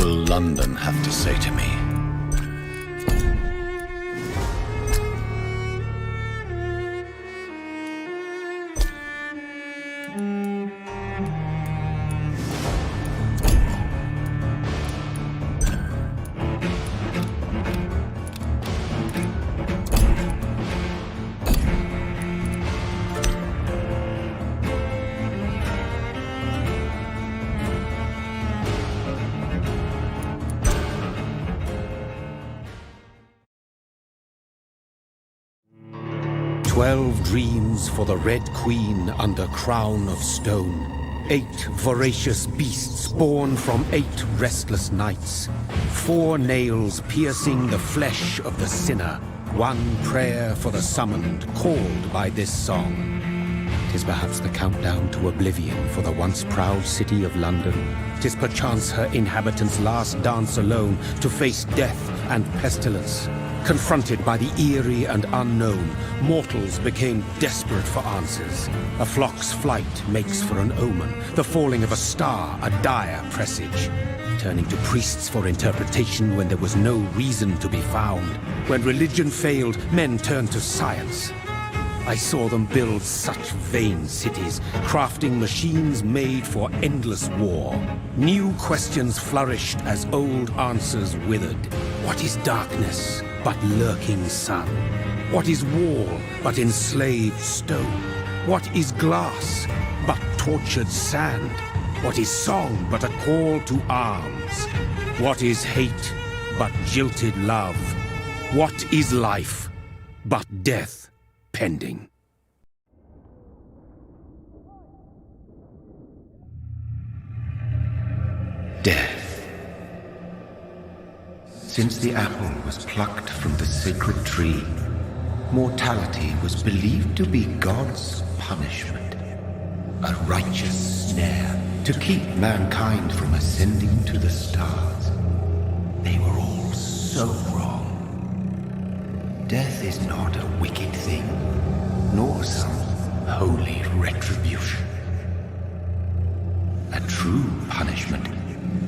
will London have to say to me? "12 dreams for the Red Queen under crown of stone. 8 voracious beasts born from 8 restless nights. 4 nails piercing the flesh of the sinner. 1 prayer for the summoned, called by this song. 'Tis perhaps the countdown to oblivion for the once proud city of London. 'Tis perchance her inhabitants' last dance alone to face death and pestilence. Confronted by the eerie and unknown, mortals became desperate for answers. A flock's flight makes for an omen, the falling of a star a dire presage. Turning to priests for interpretation when there was no reason to be found. When religion failed, men turned to science. I saw them build such vain cities, crafting machines made for endless war. New questions flourished as old answers withered. What is darkness but lurking sun? What is wall but enslaved stone? What is glass but tortured sand? What is song but a call to arms? What is hate but jilted love? What is life but death pending? Death. Since the apple was plucked from the sacred tree, mortality was believed to be God's punishment. A righteous snare to keep mankind from ascending to the stars. They were all so wrong. Death is not a wicked thing, nor some holy retribution. A true punishment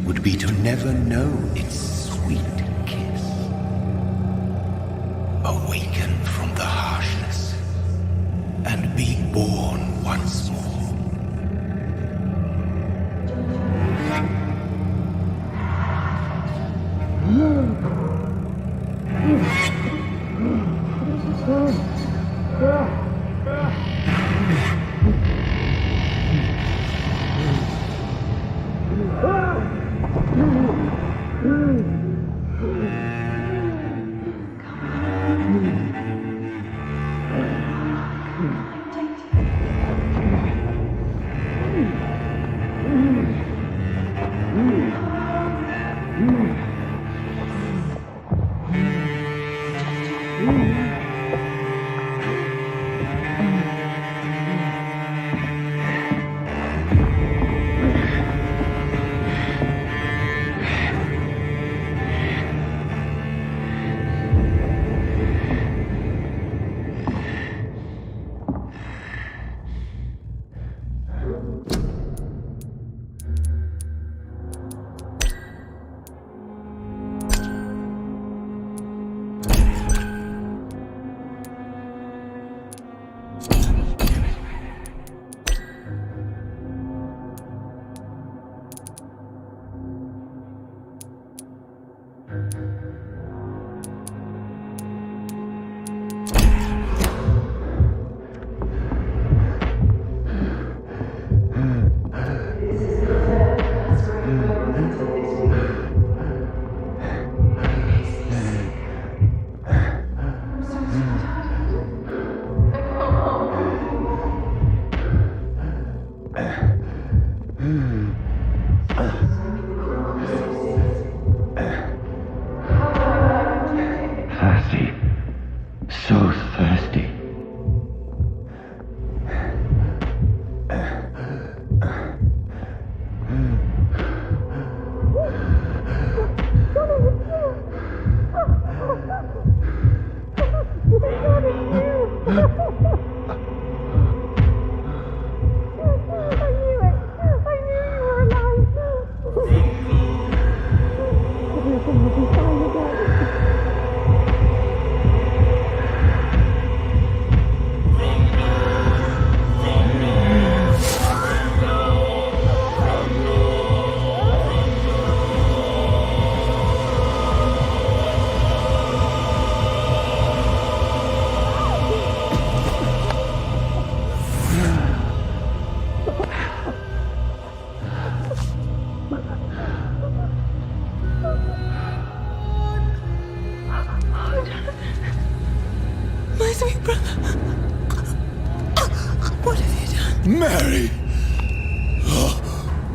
would be to never know its sweet kiss. Awaken from the harshness and be born once more.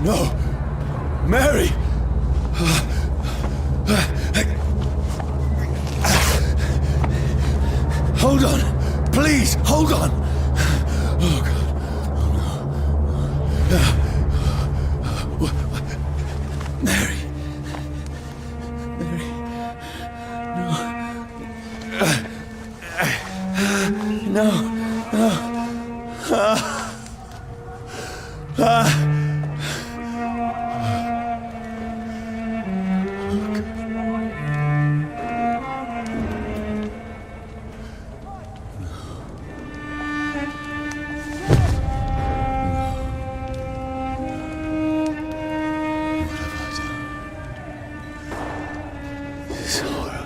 No! Mary! Hold on! Please, hold on! Oh, God. Mary. Mary. No. No. This horror.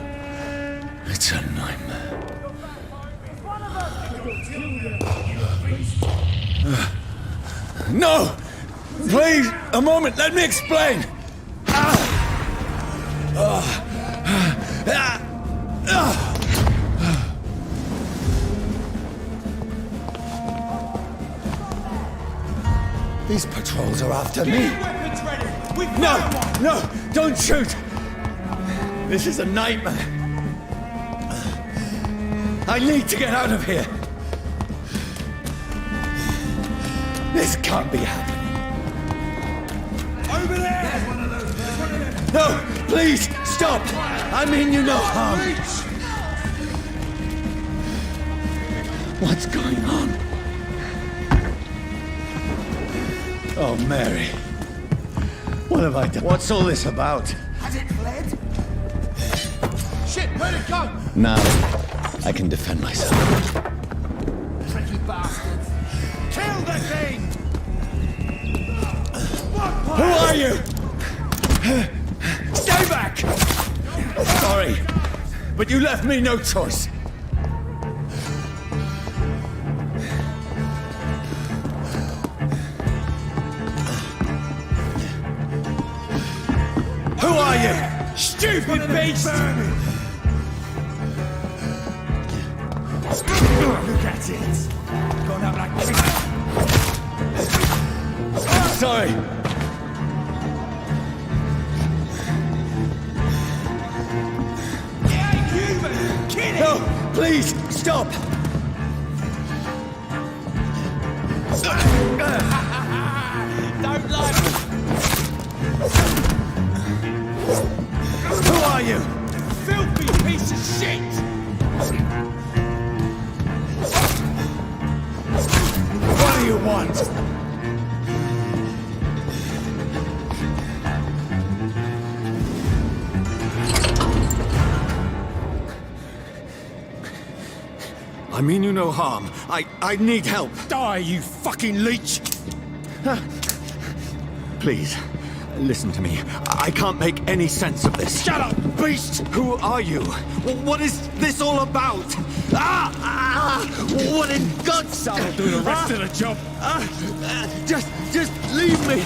It's a nightmare. No! Please, a moment, let me explain! These patrols are after me. No! No! Don't shoot! This is a nightmare. I need to get out of here. This can't be happening. Over there! There's one of those. There's one of them. No! Please! Stop! I mean you no harm. What's going on? Oh, Mary. What have I done? What's all this about? Has it fled? Shit, where'd it go? Now, I can defend myself. Tricky bastards. Kill the thing! Who are you? Stay back! Sorry, but you left me no choice. Who are you? Stupid beast! Look at it. Gone up like Sorry. It ain't human! Kill it! No, please, stop! Don't like it! Who are you? Filthy piece of shit! What do you want? I mean you no harm. I need help. Die, you fucking leech! Please, listen to me. I can't make any sense of this. Shut up, beast! Who are you? What is this all about? What in God's sake? I'll do the rest of the job. Just leave me.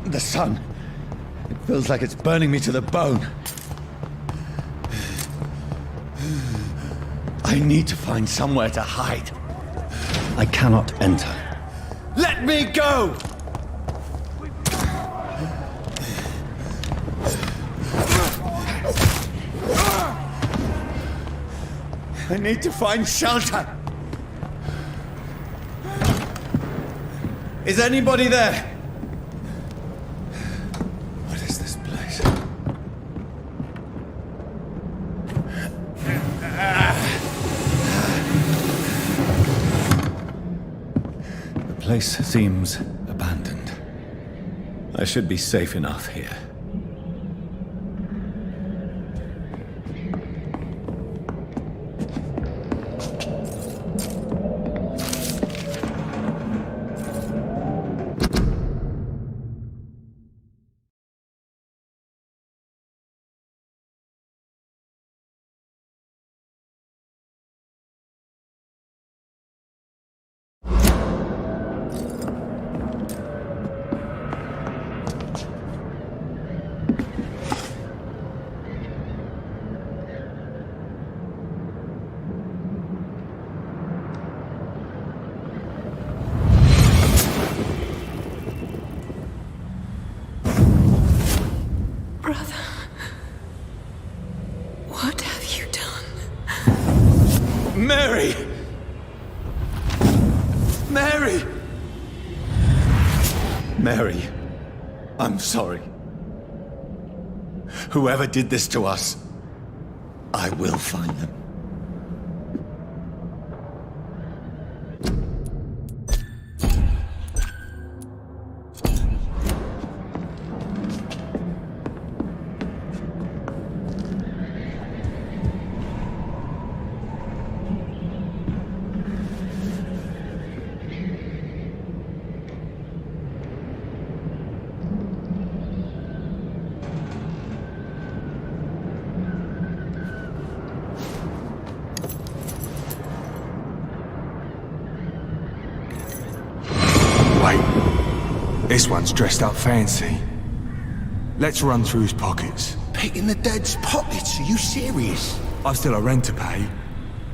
The sun. It feels like it's burning me to the bone. I need to find somewhere to hide. I cannot enter. Let me go! I need to find shelter. Is anybody there? What is this place? The place seems abandoned. I should be safe enough here. What have you done? Mary! Mary! Mary, I'm sorry. Whoever did this to us, I will find them. This one's dressed up fancy. Let's run through his pockets. Picking the dead's pockets? Are you serious? I've still a rent to pay.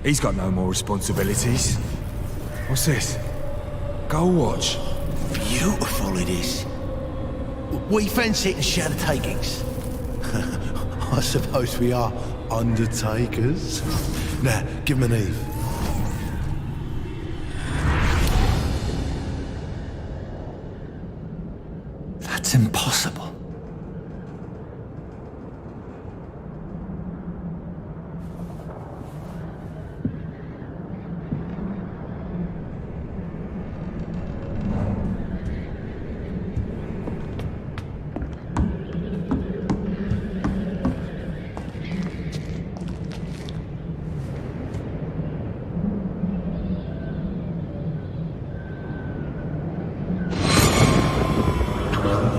He's got no more responsibilities. What's this? Gold watch. Beautiful it is. We fancy it and share the takings. I suppose we are undertakers. Now, give him an Eve. That's impossible.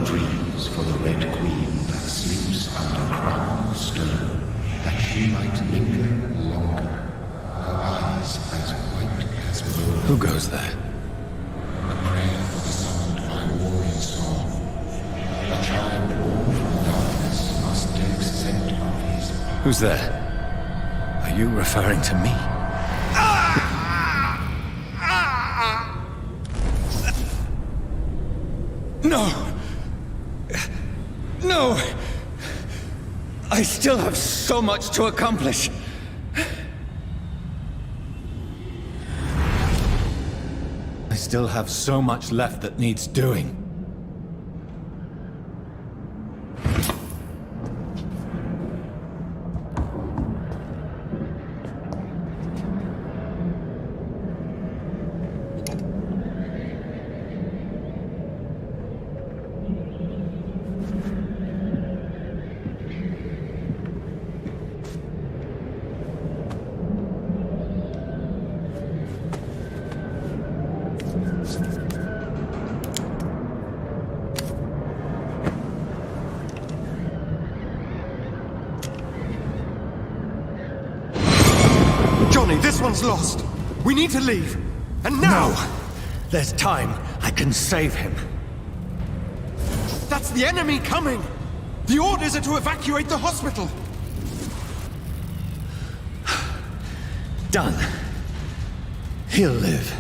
Dreams for the Red Queen that sleeps under crown of stone, that she might linger longer, her eyes as white as gold. Who goes there? A prayer for the summoned by warrior song. A child born from darkness must take scent of his path. Who's there? Are you referring to me? No! No! I still have so much to accomplish. I still have so much left that needs doing. Johnny, this one's lost. We need to leave. And now! No! There's time. I can save him. That's the enemy coming! The orders are to evacuate the hospital! Done. He'll live.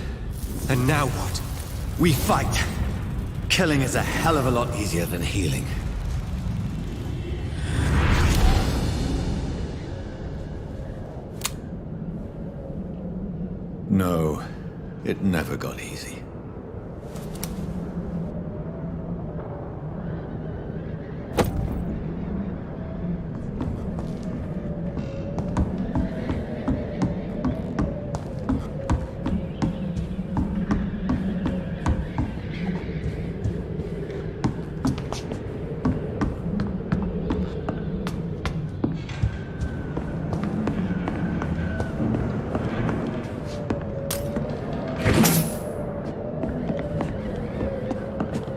And now what? We fight. Killing is a hell of a lot easier than healing. No, it never got easy.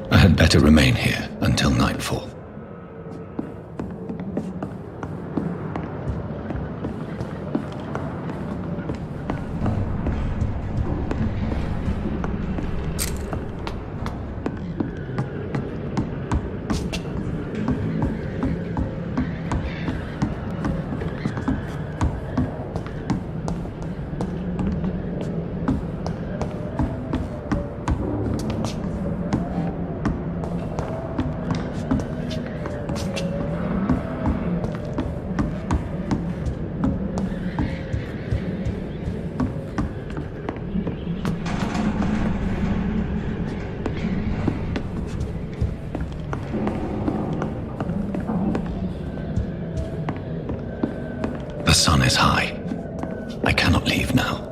I had better remain here until nightfall. The sun is high. I cannot leave now.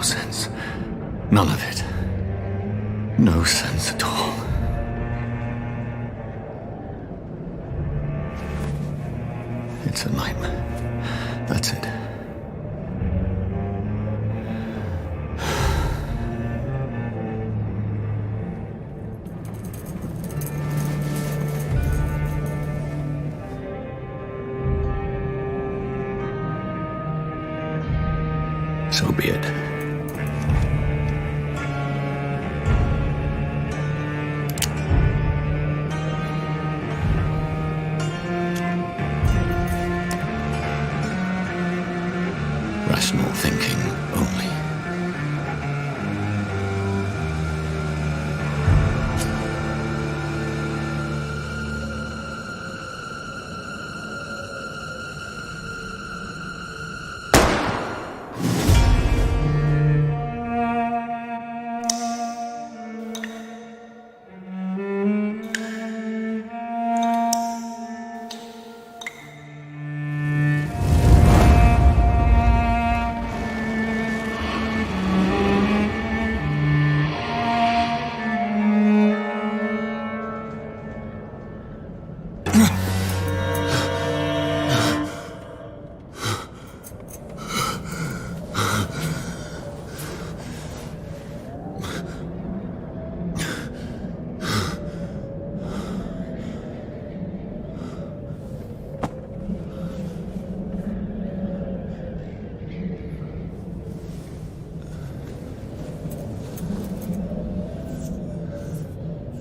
sense. None of it. No sense at all. It's a nightmare. That's it. So be it. Rational thinking only.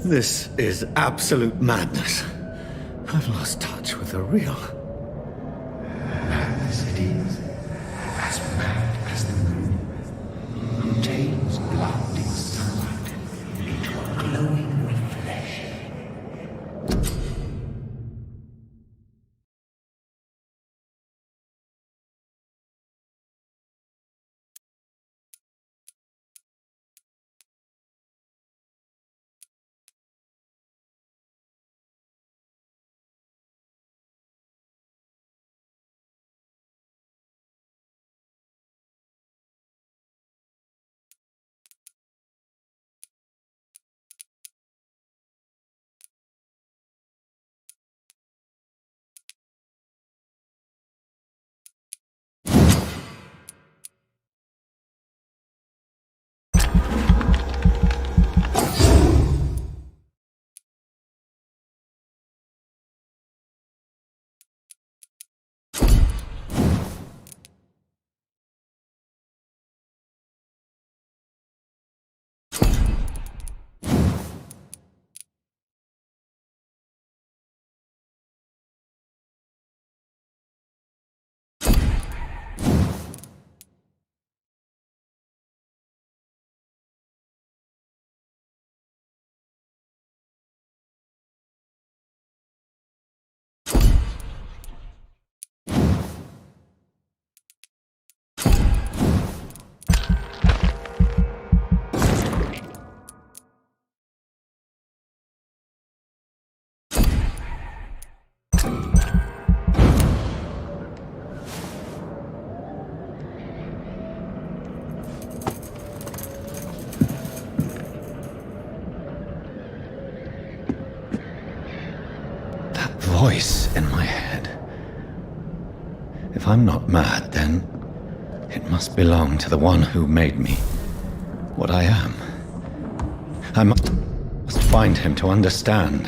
This is absolute madness. I've lost touch with the real. Madness it is, as mad as the moon, who tames blinding sunlight into a glowing reflection. Voice in my head. If I'm not mad, then it must belong to the one who made me what I am. I must find him to understand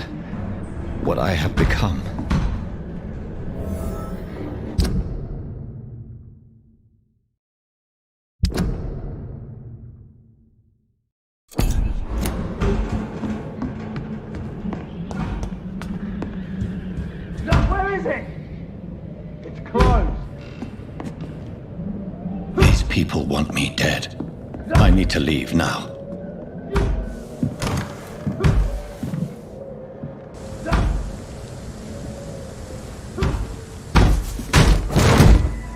what I have become. People want me dead. I need to leave now.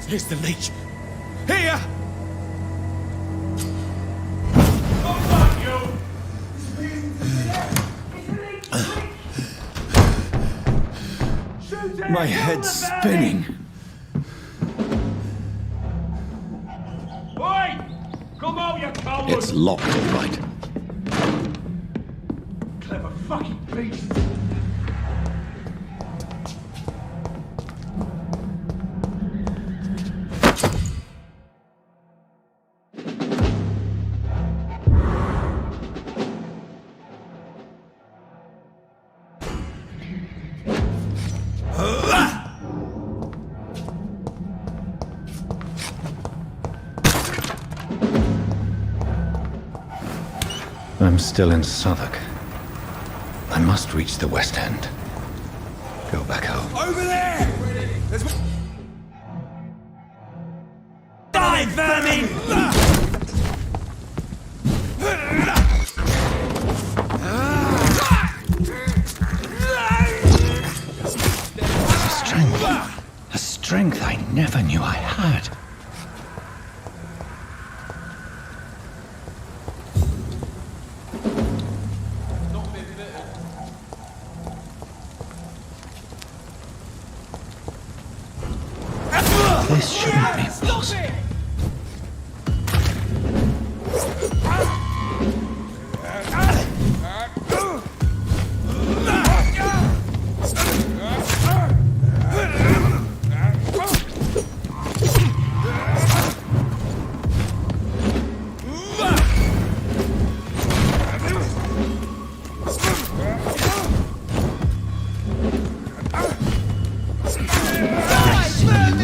Here's the leech. Here! My head's spinning. Oi! Come out, It's locked, all right. Clever fucking beast. I'm still in Southwark. I must reach the West End. Go back home. Over there! There's... Die, vermin! A strength I never knew I had. This shouldn't be possible.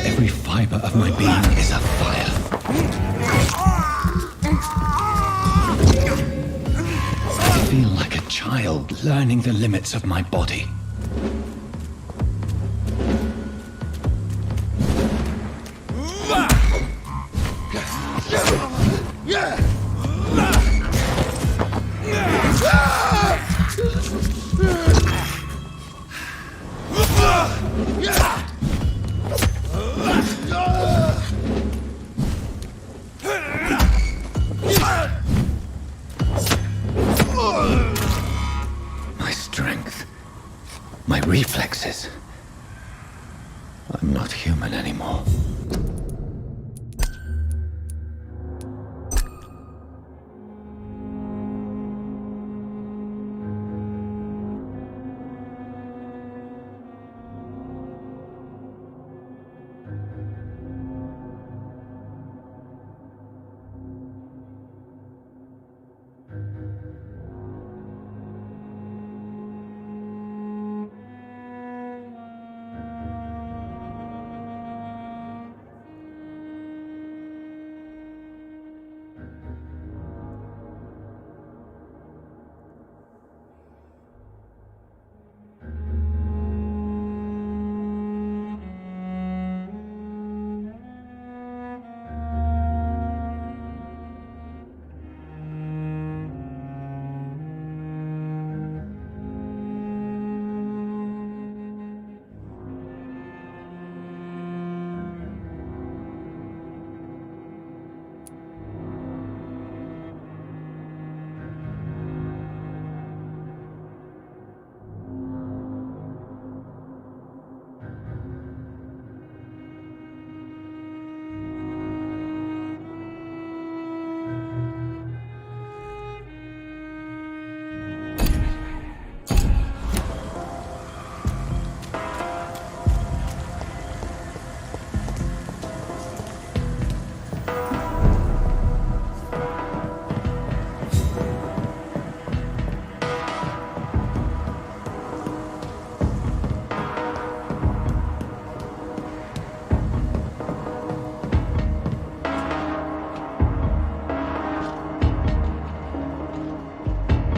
Every fiber of my being is afire. I feel like a child learning the limits of my body. My strength, my reflexes. I'm not human anymore.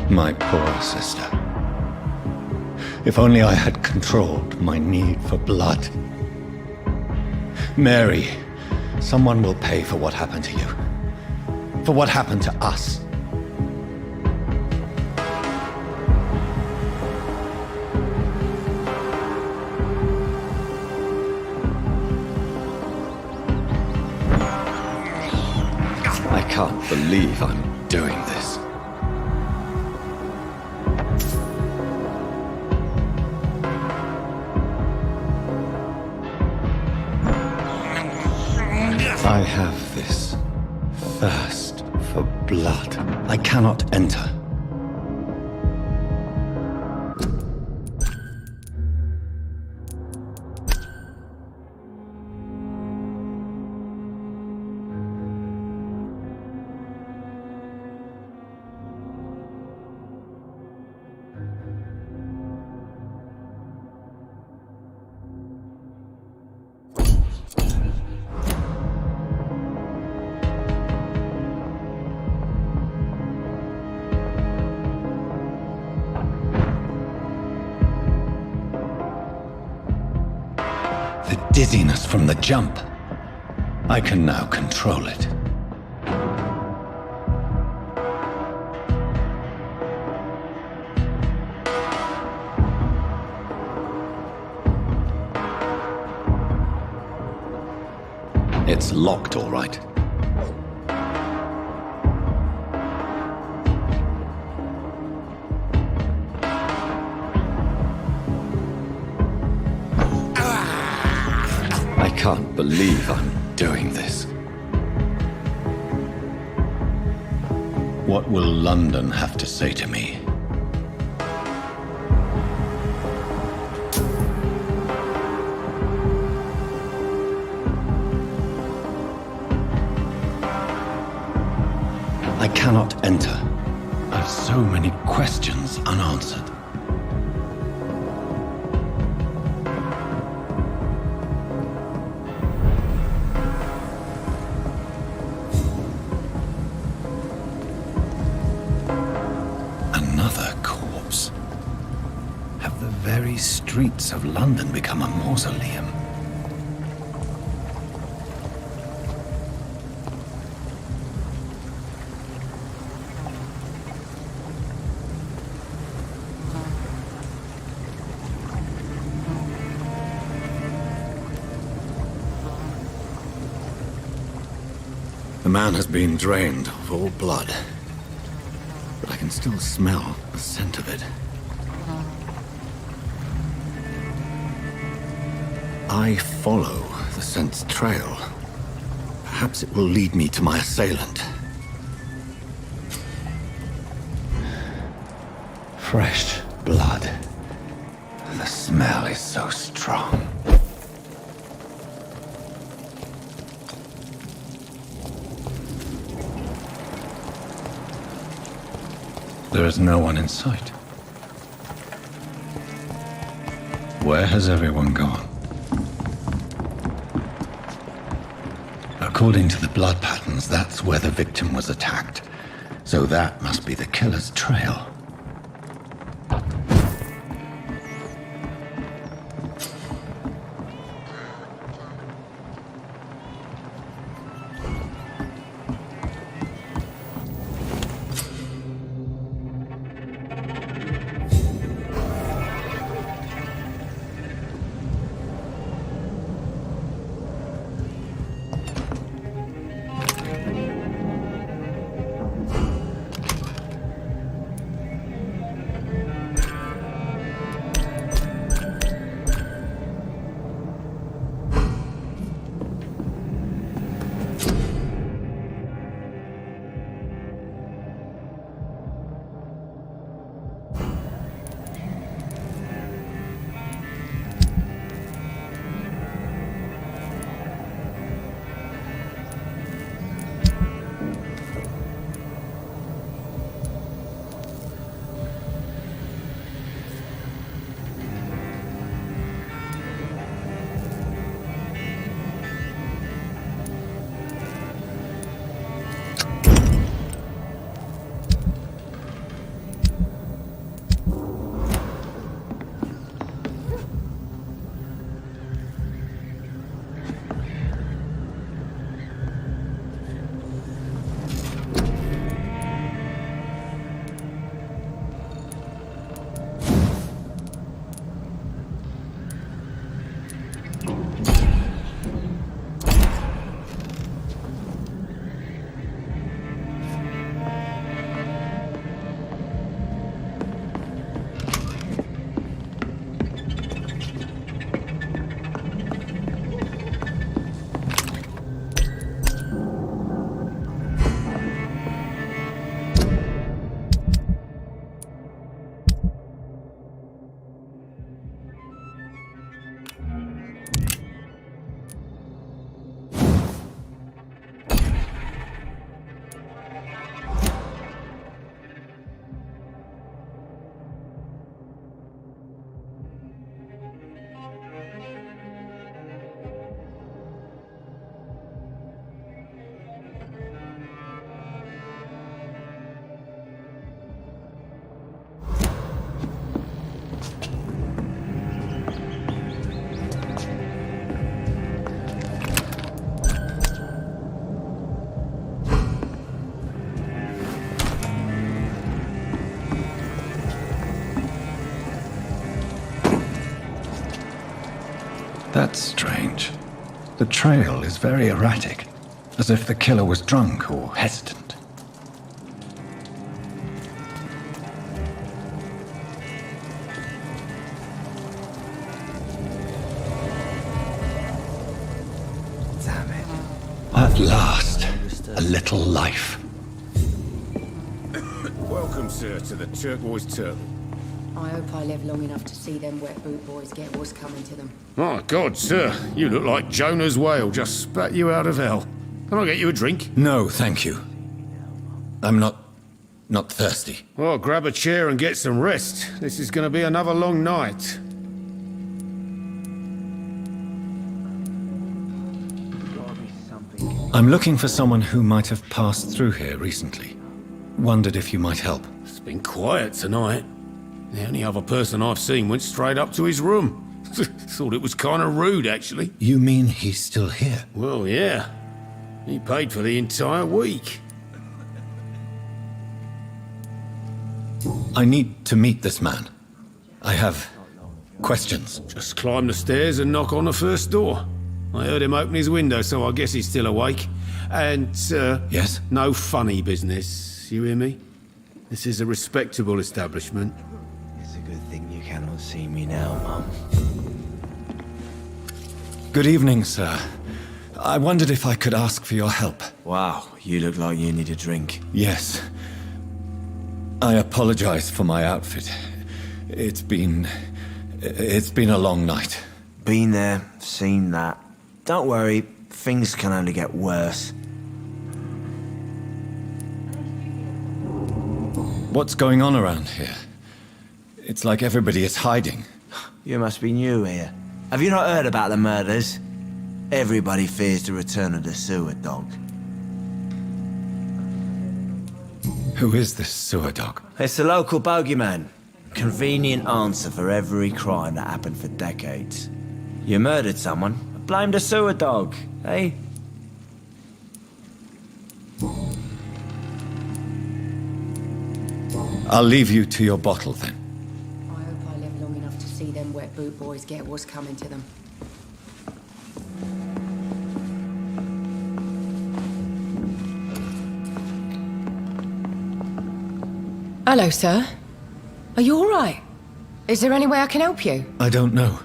My poor sister. If only I had controlled my need for blood. Mary, someone will pay for what happened to you. For what happened to us. I can't believe I'm doing this. I have this thirst for blood. I cannot enter. The dizziness from the jump. I can now control it. It's locked, all right. I can't believe I'm doing this. What will London have to say to me? I cannot enter. I've so many questions unanswered. Another corpse. Have the very streets of London become a mausoleum? The man has been drained of all blood, but I can still smell the scent of it. I follow the scent's trail. Perhaps it will lead me to my assailant. Fresh blood. The smell is so strong. There is no one in sight. Where has everyone gone? According to the blood patterns, that's where the victim was attacked. So that must be the killer's trail. That's strange. The trail is very erratic, as if the killer was drunk or hesitant. Damn it. At last, a little life. Welcome, sir, to the Turquoise Turtle. I hope I live long enough to see them wet boot boys get what's coming to them. My God, sir, you look like Jonah's whale just spat you out of hell. Can I get you a drink? No, thank you. I'm not thirsty. Well, grab a chair and get some rest. This is going to be another long night. I'm looking for someone who might have passed through here recently. Wondered if you might help. It's been quiet tonight. The only other person I've seen went straight up to his room. Thought it was kind of rude, actually. You mean he's still here? Well, yeah. He paid for the entire week. I need to meet this man. I have questions. Just climb the stairs and knock on the first door. I heard him open his window, so I guess he's still awake. And, Yes? no funny business. You hear me? This is a respectable establishment. It's a good thing you cannot see me now, Mum. Good evening, sir. I wondered if I could ask for your help. Wow, you look like you need a drink. Yes. I apologize for my outfit. It's been a long night. Been there, seen that. Don't worry, things can only get worse. What's going on around here? It's like everybody is hiding. You must be new here. Have you not heard about the murders? Everybody fears the return of the sewer dog. Who is this sewer dog? It's the local bogeyman. Convenient answer for every crime that happened for decades. You murdered someone, blame the sewer dog, eh? I'll leave you to your bottle then. I hope I live long enough to see them wet boot boys get what's coming to them. Hello, sir. Are you all right? Is there any way I can help you? I don't know.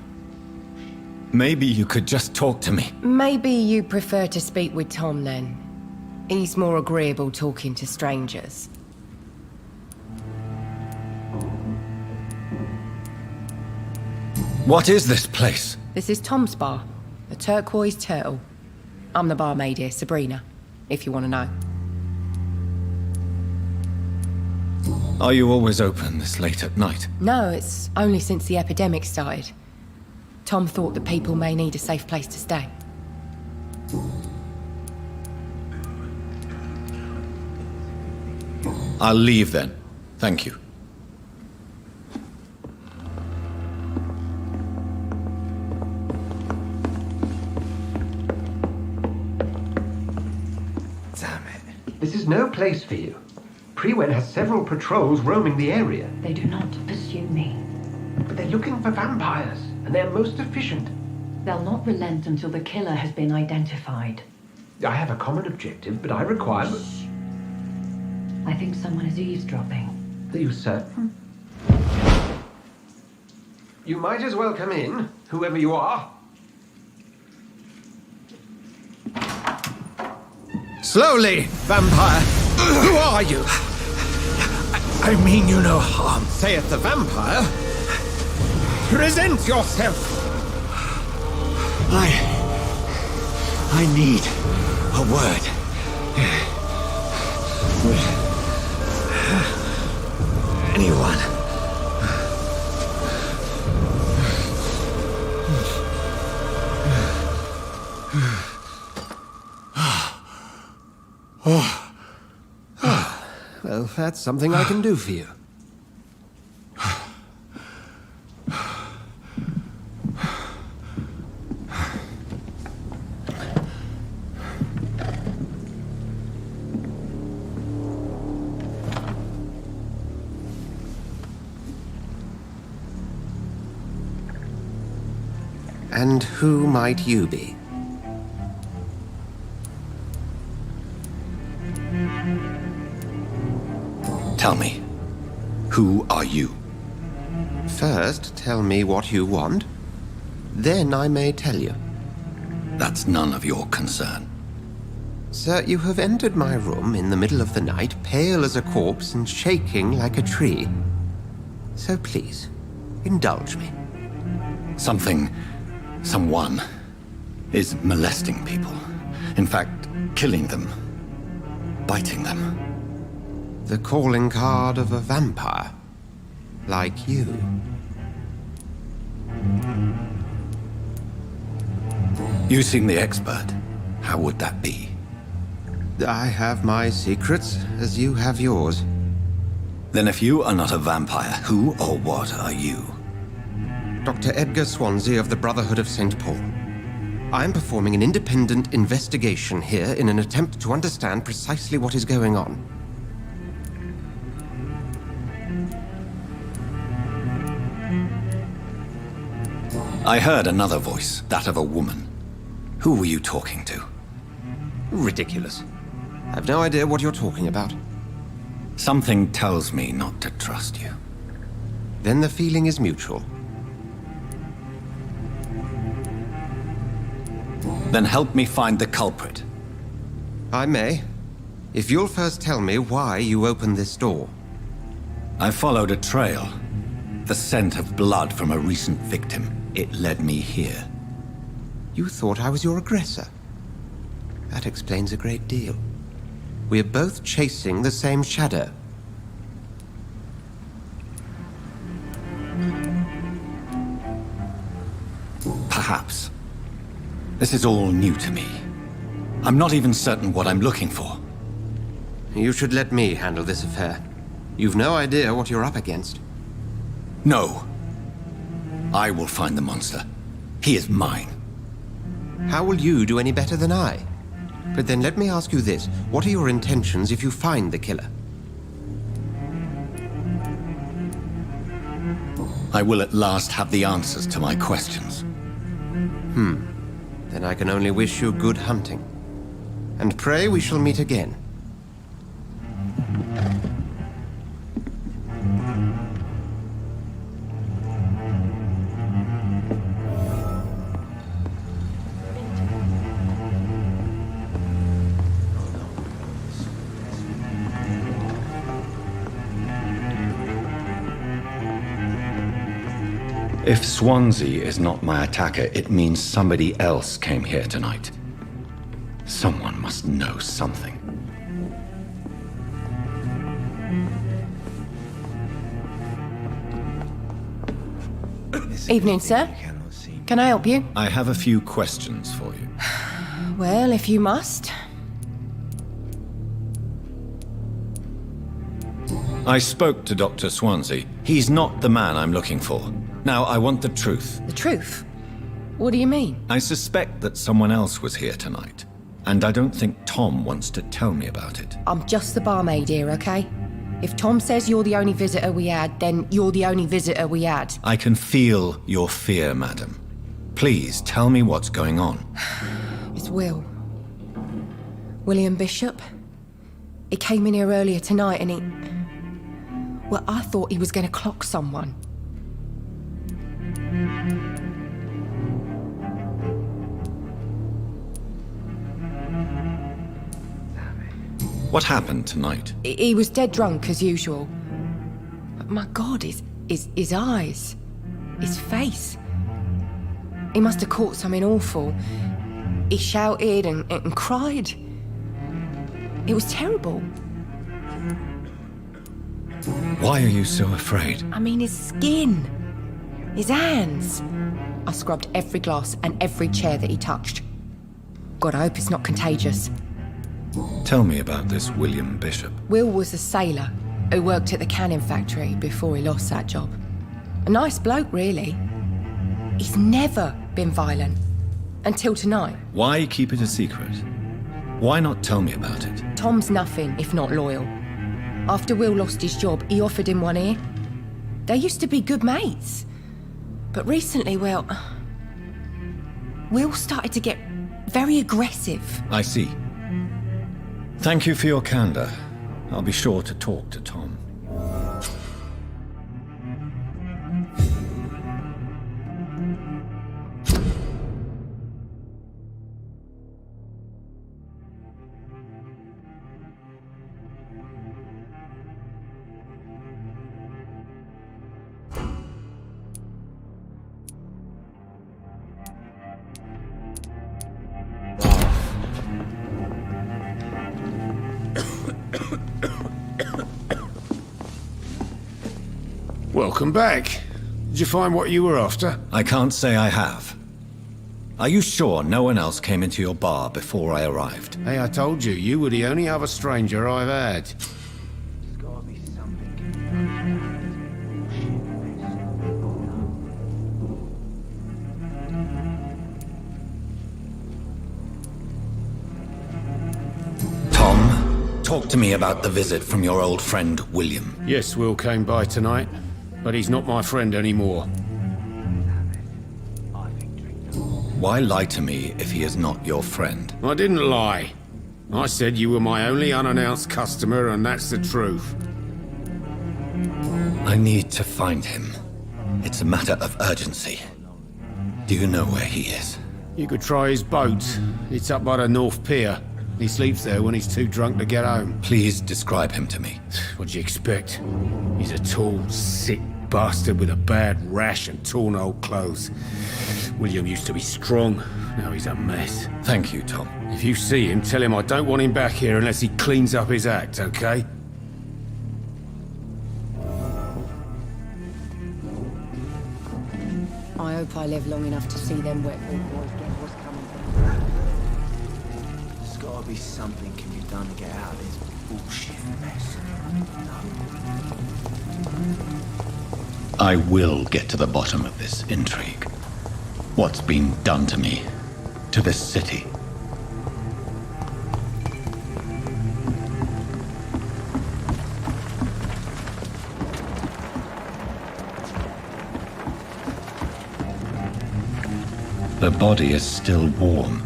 Maybe you could just talk to me. Maybe you prefer to speak with Tom then. He's more agreeable talking to strangers. What is this place? This is Tom's bar, the Turquoise Turtle. I'm the barmaid here, Sabrina, if you want to know. Are you always open this late at night? No, it's only since the epidemic started. Tom thought that people may need a safe place to stay. I'll leave then. Thank you. Damn it. This is no place for you. Prewen has several patrols roaming the area, They do not pursue me. but they're looking for vampires, and they're most efficient. They'll not relent until the killer has been identified. I have a common objective, but I require... I think someone is eavesdropping. Are you certain? You might as well come in, whoever you are. Slowly, vampire! Who are you? I mean you no harm. Saith the vampire. Present yourself! I need a word. Anyone. Well, that's something I can do for you. And who might you be? Tell me, who are you? First, tell me what you want. Then I may tell you. That's none of your concern. Sir, you have entered my room in the middle of the night, pale as a corpse and shaking like a tree. So please, indulge me. Someone is molesting people. In fact, killing them. Biting them. The calling card of a vampire. Like you. You seem the expert. How would that be? I have my secrets, as you have yours. Then if you are not a vampire, who or what are you? Dr. Edgar Swansea of the Brotherhood of St. Paul. I am performing an independent investigation here in an attempt to understand precisely what is going on. I heard another voice, that of a woman. Who were you talking to? Ridiculous. I have no idea what you're talking about. Something tells me not to trust you. Then the feeling is mutual. Then help me find the culprit. I may. If you'll first tell me why you opened this door. I followed a trail. The scent of blood from a recent victim. It led me here. You thought I was your aggressor. That explains a great deal. We're both chasing the same shadow. Perhaps. This is all new to me. I'm not even certain what I'm looking for. You should let me handle this affair. You've no idea what you're up against. No. I will find the monster. He is mine. How will you do any better than I? But then let me ask you this. What are your intentions if you find the killer? I will at last have the answers to my questions. Then I can only wish you good hunting. And pray we shall meet again. If Swansea is not my attacker, it means somebody else came here tonight. Someone must know something. Evening, sir. Can I help you? I have a few questions for you. Well, if you must. I spoke to Dr. Swansea. He's not the man I'm looking for. Now, I want the truth. The truth? What do you mean? I suspect that someone else was here tonight. And I don't think Tom wants to tell me about it. I'm just the barmaid here, okay? If Tom says you're the only visitor we had, then you're the only visitor we had. I can feel your fear, madam. Please, tell me what's going on. It's Will. William Bishop. He came in here earlier tonight and he... Well, I thought he was going to clock someone. What happened tonight? He was dead drunk, as usual. But my God, his eyes. His face. He must have caught something awful. He shouted and cried. It was terrible. Why are you so afraid? I mean, his skin. His hands. I scrubbed every glass and every chair that he touched. God, I hope it's not contagious. Tell me about this William Bishop. Will was a sailor who worked at the canning factory before he lost that job. A nice bloke, really. He's never been violent. Until tonight. Why keep it a secret? Why not tell me about it? Tom's nothing if not loyal. After Will lost his job, he offered him one ear. They used to be good mates. But recently, well... Will started to get very aggressive. I see. Thank you for your candor. I'll be sure to talk to Tom. Welcome back. Did you find what you were after? I can't say I have. Are you sure no one else came into your bar before I arrived? Hey, I told you, you were the only other stranger I've had. Tom, talk to me about the visit from your old friend, William. Yes, Will came by tonight, but he's not my friend anymore. Why lie to me if he is not your friend? I didn't lie. I said you were my only unannounced customer, and that's the truth. I need to find him. It's a matter of urgency. Do you know where he is? You could try his boat. It's up by the North Pier. He sleeps there when he's too drunk to get home. Please describe him to me. What do you expect? He's a tall, sick bastard with a bad rash and torn old clothes. William used to be strong. Now he's a mess. Thank you, Tom. If you see him, tell him I don't want him back here unless he cleans up his act, okay? I hope I live long enough to see them wet boys get what's coming to them. There's gotta be something can be done to get out of this bullshit mess. I will get to the bottom of this intrigue. What's been done to me, to this city. The body is still warm.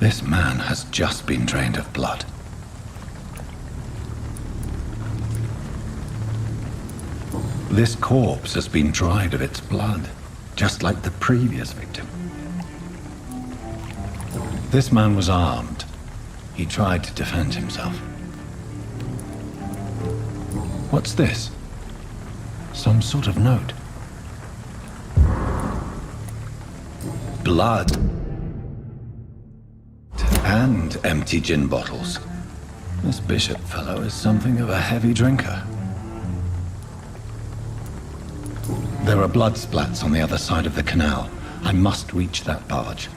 This man has just been drained of blood. This corpse has been dried of its blood, just like the previous victim. This man was armed. He tried to defend himself. What's this? Some sort of note. Blood. And empty gin bottles. This Bishop fellow is something of a heavy drinker. There are blood splats on the other side of the canal. I must reach that barge.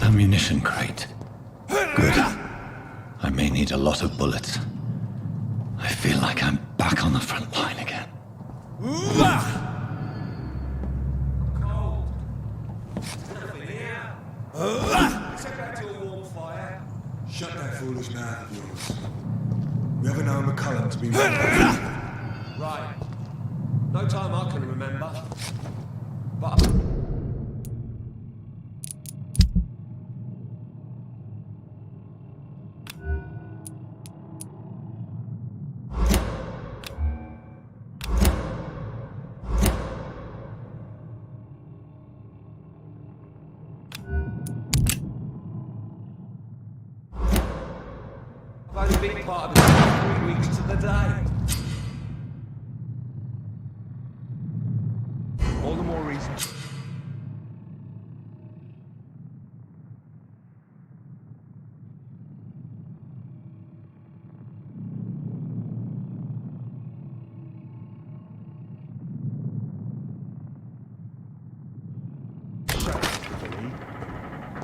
Ammunition crate. Good. I may need a lot of bullets. I feel like I'm back on the front line again. Shut that foolish mouth of yours. We haven't known McCullum to be right. No time I can remember. But... I've only been part of the 3 weeks to the day. All the more reason.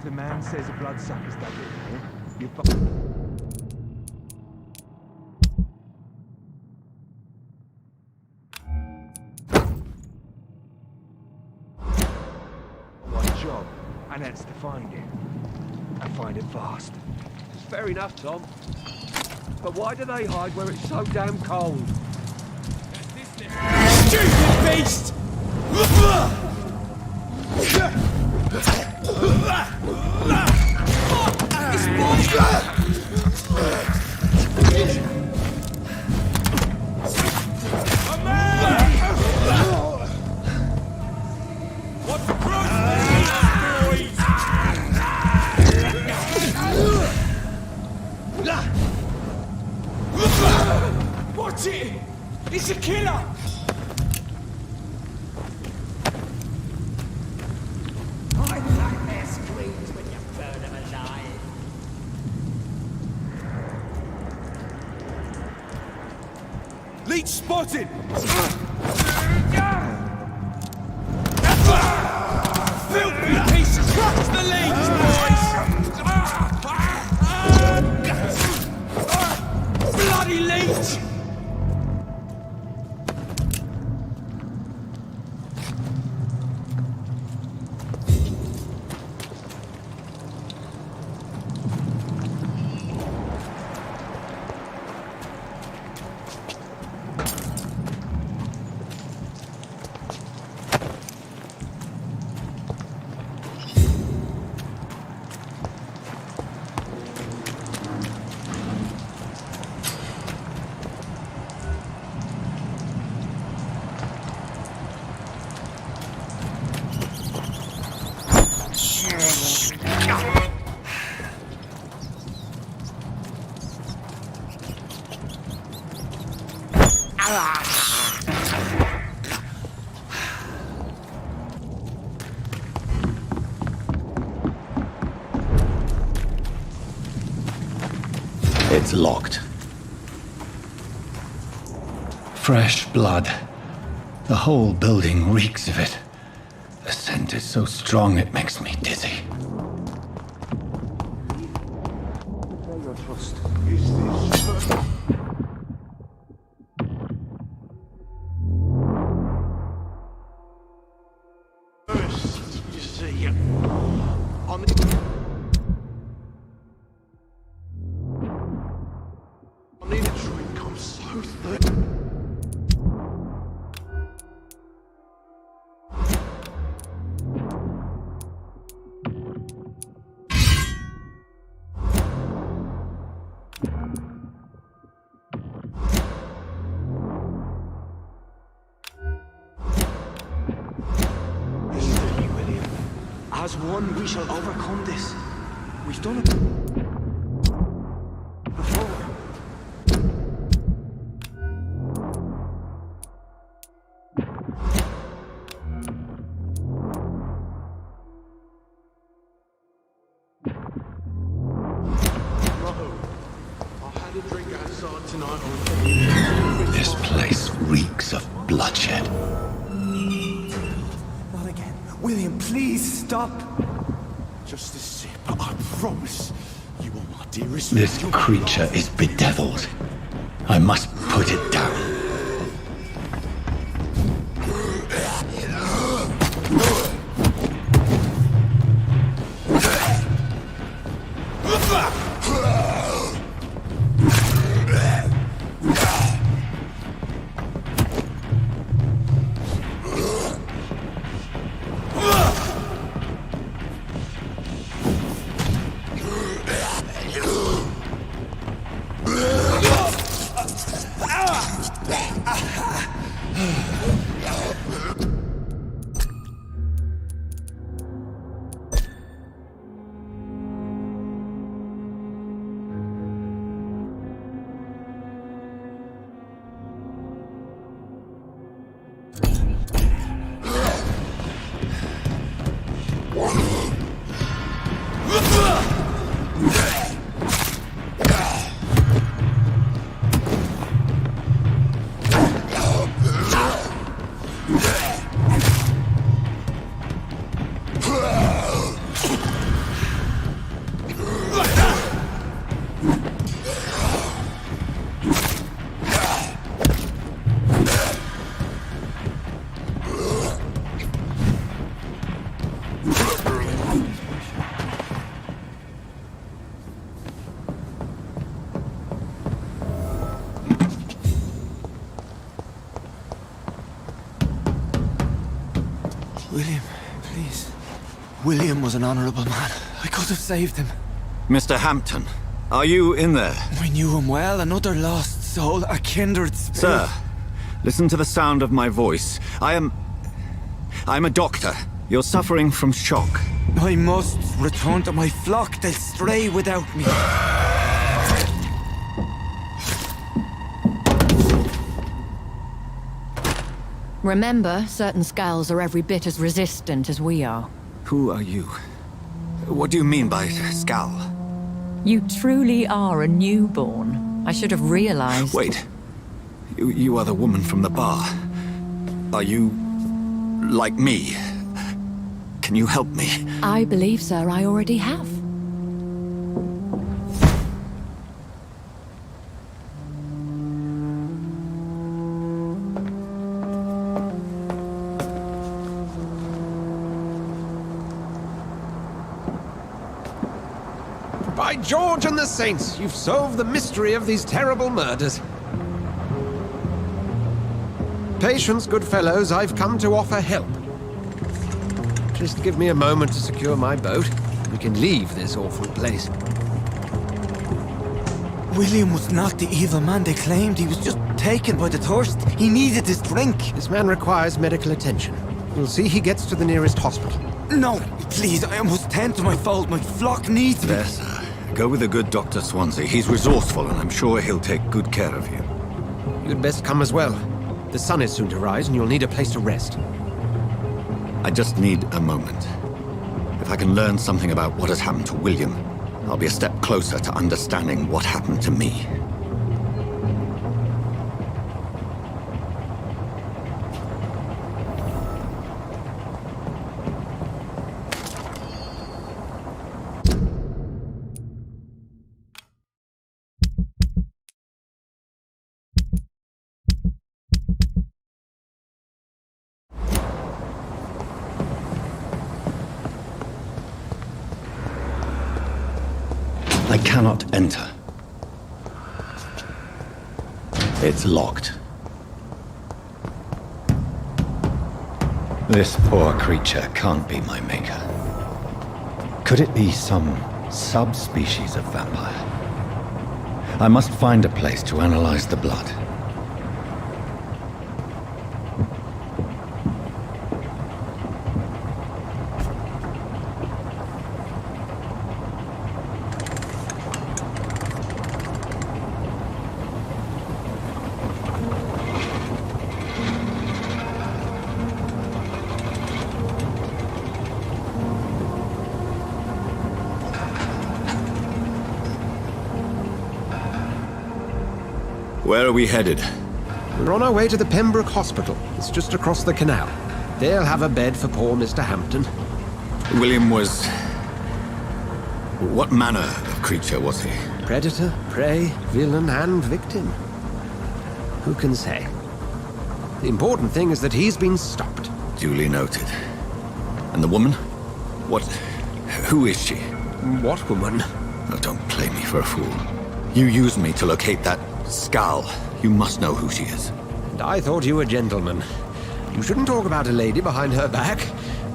The man says a bloodsucker's dug in here. You one job, and that's to find it. And find it fast. It's fair enough, Tom. But why do they hide where it's so damn cold? stupid beast! Watch it! It's a killer! I like their screams when you burn them alive. Leech spotted! Filthy pieces! Trust the leech, boys! Bloody leech! It's locked. Fresh blood. The whole building reeks of it. The scent is so strong it makes me dizzy. Your trust. First, you see, on I need a drink. I'm so thirsty. Steady, William. As one, we shall overcome this. We've done it before. I had a drink outside tonight already. This place reeks of bloodshed. Not again. William, please stop. Just a sip, I promise. You are my dearest. This creature is bedeviled. I must put it down. William, please. William was an honorable man. I could have saved him. Mr. Hampton, are you in there? I knew him well, another lost soul, a kindred spirit. Sir, listen to the sound of my voice. I'm a doctor. You're suffering from shock. I must return to my flock. They'll stray without me. Remember, certain skulls are every bit as resistant as we are. Who are you? What do you mean by Skal? You truly are a newborn. I should have realized. Wait. You are the woman from the bar. Are you... like me? Can you help me? I believe, sir, I already have. By George and the Saints, you've solved the mystery of these terrible murders. Patience, good fellows, I've come to offer help. Just give me a moment to secure my boat. We can leave this awful place. William was not the evil man they claimed. He was just taken by the thirst. He needed his drink. This man requires medical attention. We'll see he gets to the nearest hospital. No, please, I must tend to my fold. My flock needs me. There, sir. Go with the good Dr. Swansea. He's resourceful, and I'm sure he'll take good care of you. You'd best come as well. The sun is soon to rise, and you'll need a place to rest. I just need a moment. If I can learn something about what has happened to William, I'll be a step closer to understanding what happened to me. I cannot enter. It's locked. This poor creature can't be my maker. Could it be some subspecies of vampire? I must find a place to analyze the blood. Where are we headed? We're on our way to the Pembroke Hospital. It's just across the canal. They'll have a bed for poor Mr. Hampton. William was... what manner of creature was he? Predator, prey, villain, and victim. Who can say? The important thing is that he's been stopped. Duly noted. And the woman? What... who is she? What woman? Oh, don't play me for a fool. You used me to locate that Skal. You must know who she is. And I thought you a gentleman. You shouldn't talk about a lady behind her back,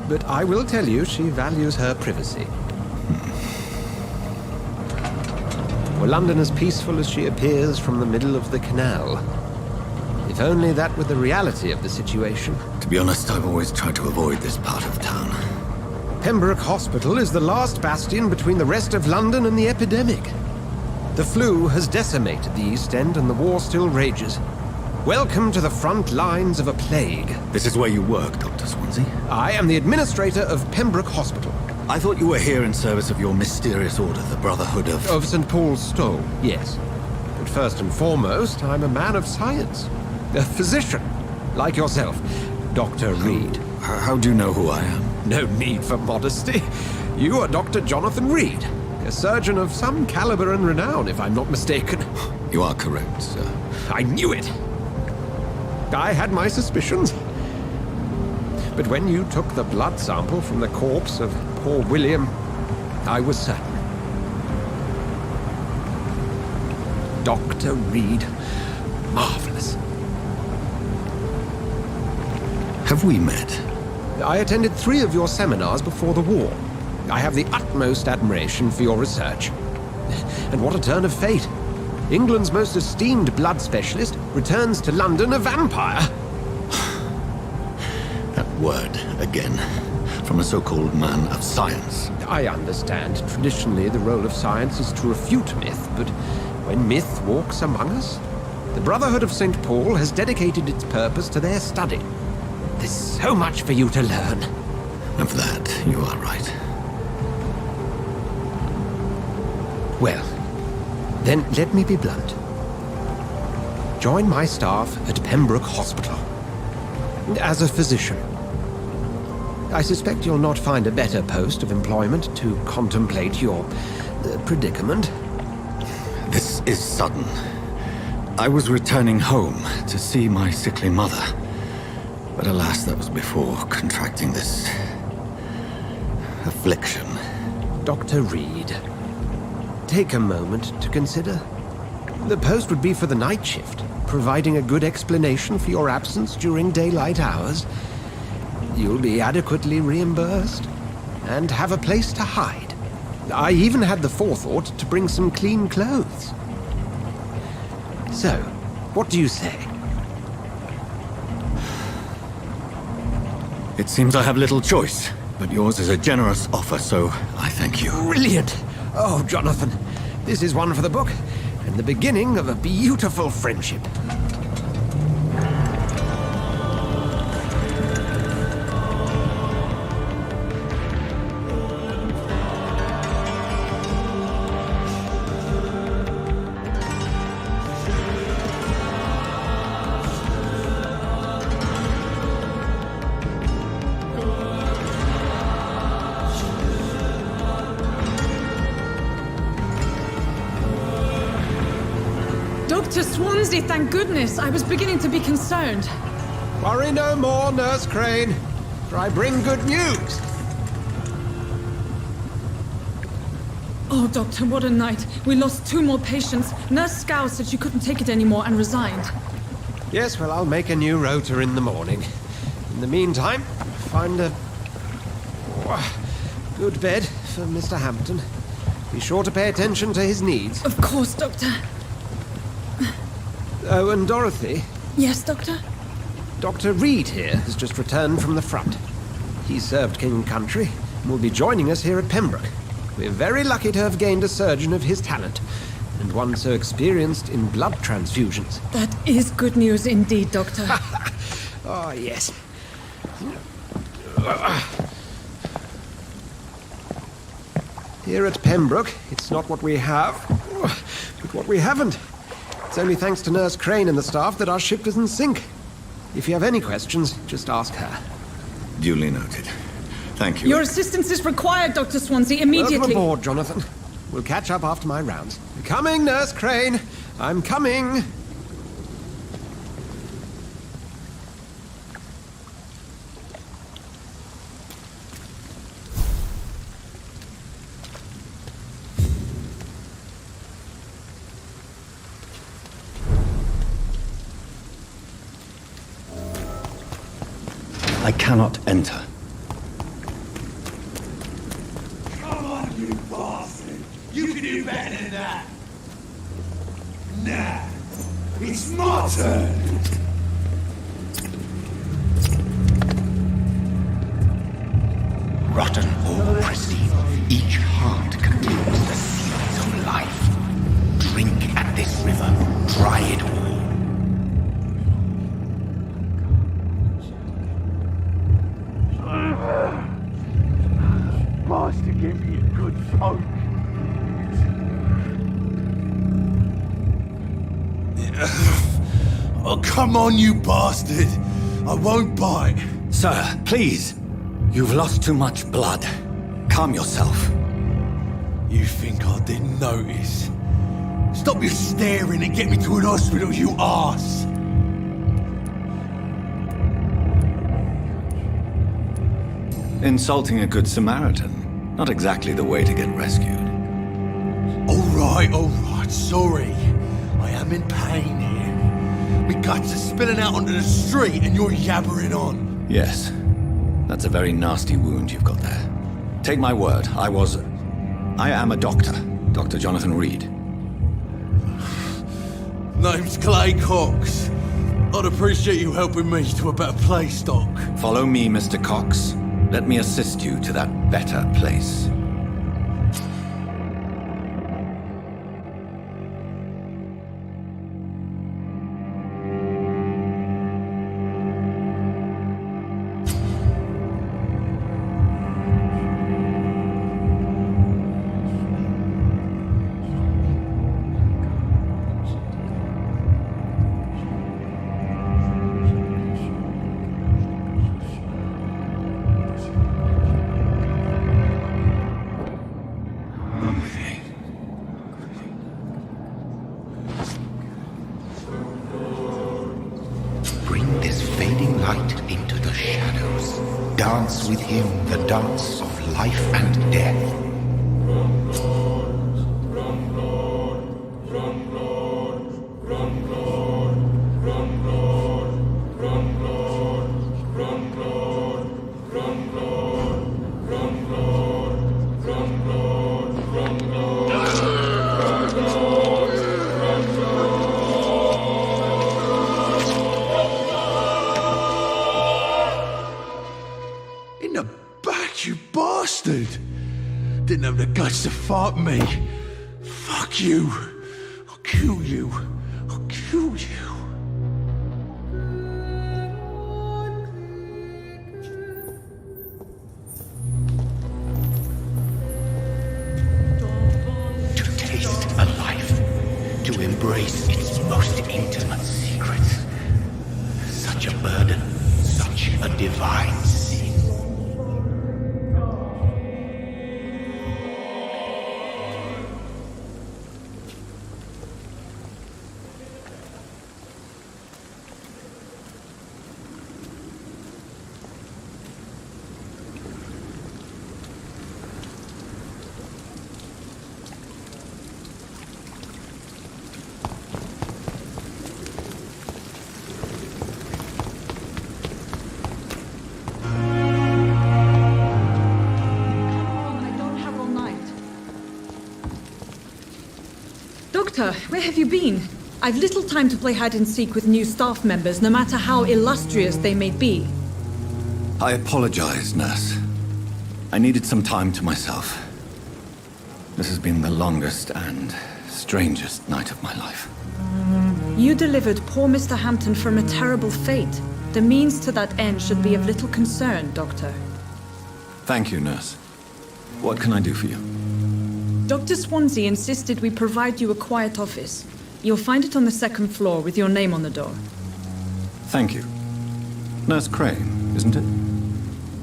but I will tell you she values her privacy. Were London as peaceful as she appears from the middle of the canal? If only that were the reality of the situation. To be honest, I've always tried to avoid this part of town. Pembroke Hospital is the last bastion between the rest of London and the epidemic. The flu has decimated the East End and the war still rages. Welcome to the front lines of a plague. This is where you work, Dr. Swansea? I am the administrator of Pembroke Hospital. I thought you were here in service of your mysterious order, the Brotherhood of... Of St. Paul's Stole, yes. But first and foremost, I'm a man of science. A physician, like yourself, Dr. Reed. How do you know who I am? No need for modesty. You are Dr. Jonathan Reed. A surgeon of some caliber and renown, if I'm not mistaken. You are correct, sir. I knew it! I had my suspicions. But when you took the blood sample from the corpse of poor William, I was certain. Dr. Reed. Marvelous. Have we met? I attended 3 of your seminars before the war. I have the utmost admiration for your research. And what a turn of fate. England's most esteemed blood specialist returns to London a vampire. That word, again, from a so-called man of science. I understand. Traditionally, the role of science is to refute myth, but when myth walks among us, the Brotherhood of St. Paul has dedicated its purpose to their study. There's so much for you to learn. Of that, you are right. Well, then let me be blunt. Join my staff at Pembroke Hospital. As a physician. I suspect you'll not find a better post of employment to contemplate your predicament. This is sudden. I was returning home to see my sickly mother. But alas, that was before contracting this affliction. Dr. Reed, take a moment to consider. The post would be for the night shift, providing a good explanation for your absence during daylight hours. You'll be adequately reimbursed and have a place to hide. I even had the forethought to bring some clean clothes. So, what do you say? It seems I have little choice, but yours is a generous offer, so I thank you. Brilliant! Oh, Jonathan, this is one for the book, and the beginning of a beautiful friendship. Dr. Swansea, thank goodness. I was beginning to be concerned. Worry no more, Nurse Crane, for I bring good news. Oh, Doctor, what a night. We lost 2 more patients. Nurse Scow said she couldn't take it anymore and resigned. Yes, well, I'll make a new rota in the morning. In the meantime, find a good bed for Mr. Hampton. Be sure to pay attention to his needs. Of course, Doctor. Oh, and Dorothy? Yes, Doctor? Dr. Reed here has just returned from the front. He served King and Country and will be joining us here at Pembroke. We're very lucky to have gained a surgeon of his talent, and one so experienced in blood transfusions. That is good news indeed, Doctor. Oh, yes. Here at Pembroke, it's not what we have, but what we haven't. It's only thanks to Nurse Crane and the staff that our ship doesn't sink. If you have any questions, just ask her. Duly noted. Thank you. Your assistance is required, Dr. Swansea, immediately. Welcome aboard, Jonathan. We'll catch up after my rounds. Coming, Nurse Crane. I'm coming. I cannot enter. Come on, you bastard! You can do better than that! Nah, it's my turn! Rotten or pristine, each heart contains the seeds of life. Drink at this river, dry it all. Master gave me a good smoke. Oh, come on, you bastard! I won't bite. Sir, please. You've lost too much blood. Calm yourself. You think I didn't notice? Stop your staring and get me to an hospital, you arse! Insulting a good Samaritan. Not exactly the way to get rescued. All right, sorry. I am in pain here. My guts are spilling out onto the street and you're yabbering on. Yes, That's a very nasty wound you've got there. Take my word, I am a doctor. Dr. Jonathan Reed. Name's Clay Cox. I'd appreciate you helping me to a better place, Doc. Follow me, Mr. Cox. Let me assist you to that better place. Bring this fading light into the shadows. Dance with him the dance of life and death. In the back, you bastard! Didn't have the guts to fight me. Fuck you. I'll kill you. I'll kill you. To taste a life, to embrace its most intimate secrets. Such a burden, such a divine sin. Doctor, where have you been? I've little time to play hide and seek with new staff members, no matter how illustrious they may be. I apologize, nurse. I needed some time to myself. This has been the longest and strangest night of my life. You delivered poor Mr. Hampton from a terrible fate. The means to that end should be of little concern, Doctor. Thank you, nurse. What can I do for you? Dr. Swansea insisted we provide you a quiet office. You'll find it on the second floor with your name on the door. Thank you. Nurse Crane, isn't it?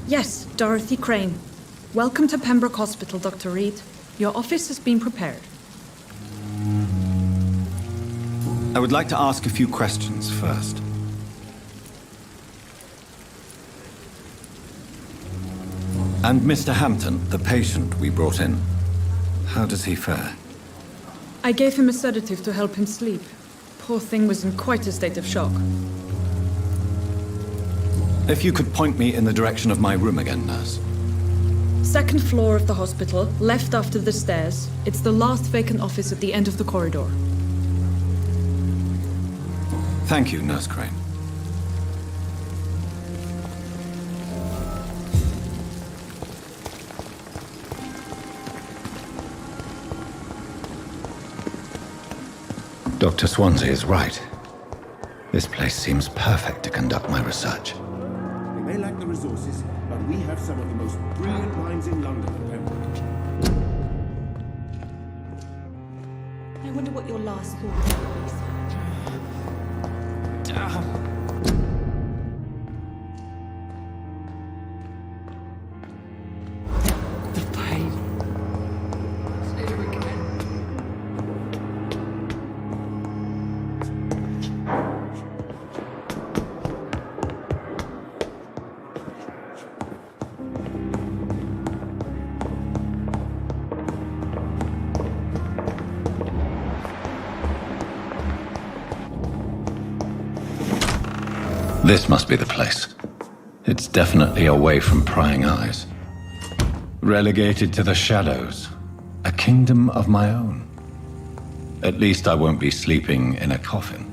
Yes, Dorothy Crane. Welcome to Pembroke Hospital, Dr. Reed. Your office has been prepared. I would like to ask a few questions first. And Mr. Hampton, the patient we brought in, how does he fare? I gave him a sedative to help him sleep. Poor thing was in quite a state of shock. If you could point me in the direction of my room again, nurse. Second floor of the hospital, left after the stairs. It's the last vacant office at the end of the corridor. Thank you, Nurse Crane. Dr. Swansea is right. This place seems perfect to conduct my research. We may lack the resources, but we have some of the most brilliant minds in London at Pembroke. I wonder what your last thought was. The pain. This must be the place. It's definitely away from prying eyes. Relegated to the shadows. A kingdom of my own. At least I won't be sleeping in a coffin.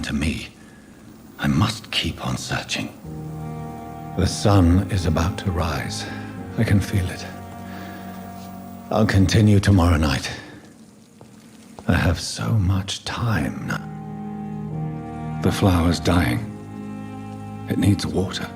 To me, I must keep on searching. The sun is about to rise. I can feel it. I'll continue tomorrow night. I have so much time now. The flower's dying. It needs water.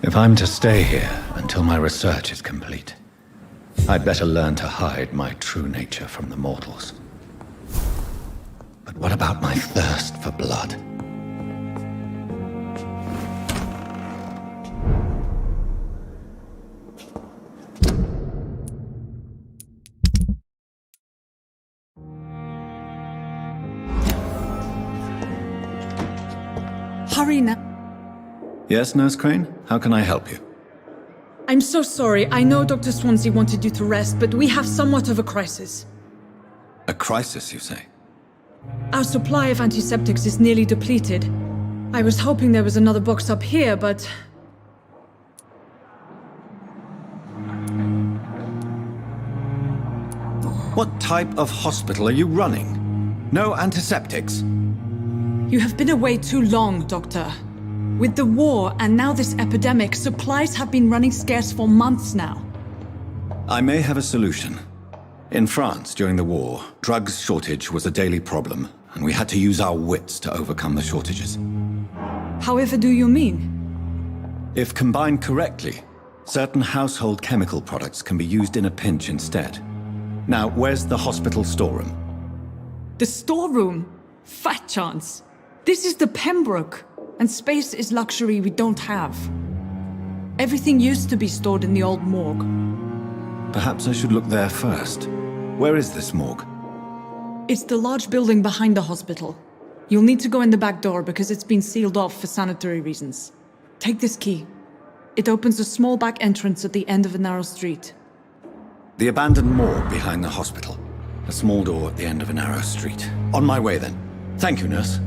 If I'm to stay here until my research is complete, I'd better learn to hide my true nature from the mortals. But what about my thirst for blood? Hurry now. Yes, Nurse Crane? How can I help you? I'm so sorry. I know Dr. Swansea wanted you to rest, but we have somewhat of a crisis. A crisis, you say? Our supply of antiseptics is nearly depleted. I was hoping there was another box up here, but... What type of hospital are you running? No antiseptics? You have been away too long, Doctor. With the war and now this epidemic, supplies have been running scarce for months now. I may have a solution. In France, during the war, drugs shortage was a daily problem, and we had to use our wits to overcome the shortages. However do you mean? If combined correctly, certain household chemical products can be used in a pinch instead. Now, where's the hospital storeroom? The storeroom? Fat chance. This is the Pembroke, and space is luxury we don't have. Everything used to be stored in the old morgue. Perhaps I should look there first. Where is this morgue? It's the large building behind the hospital. You'll need to go in the back door because it's been sealed off for sanitary reasons. Take this key. It opens a small back entrance at the end of a narrow street. The abandoned morgue behind the hospital. A small door at the end of a narrow street. On my way then. Thank you, nurse.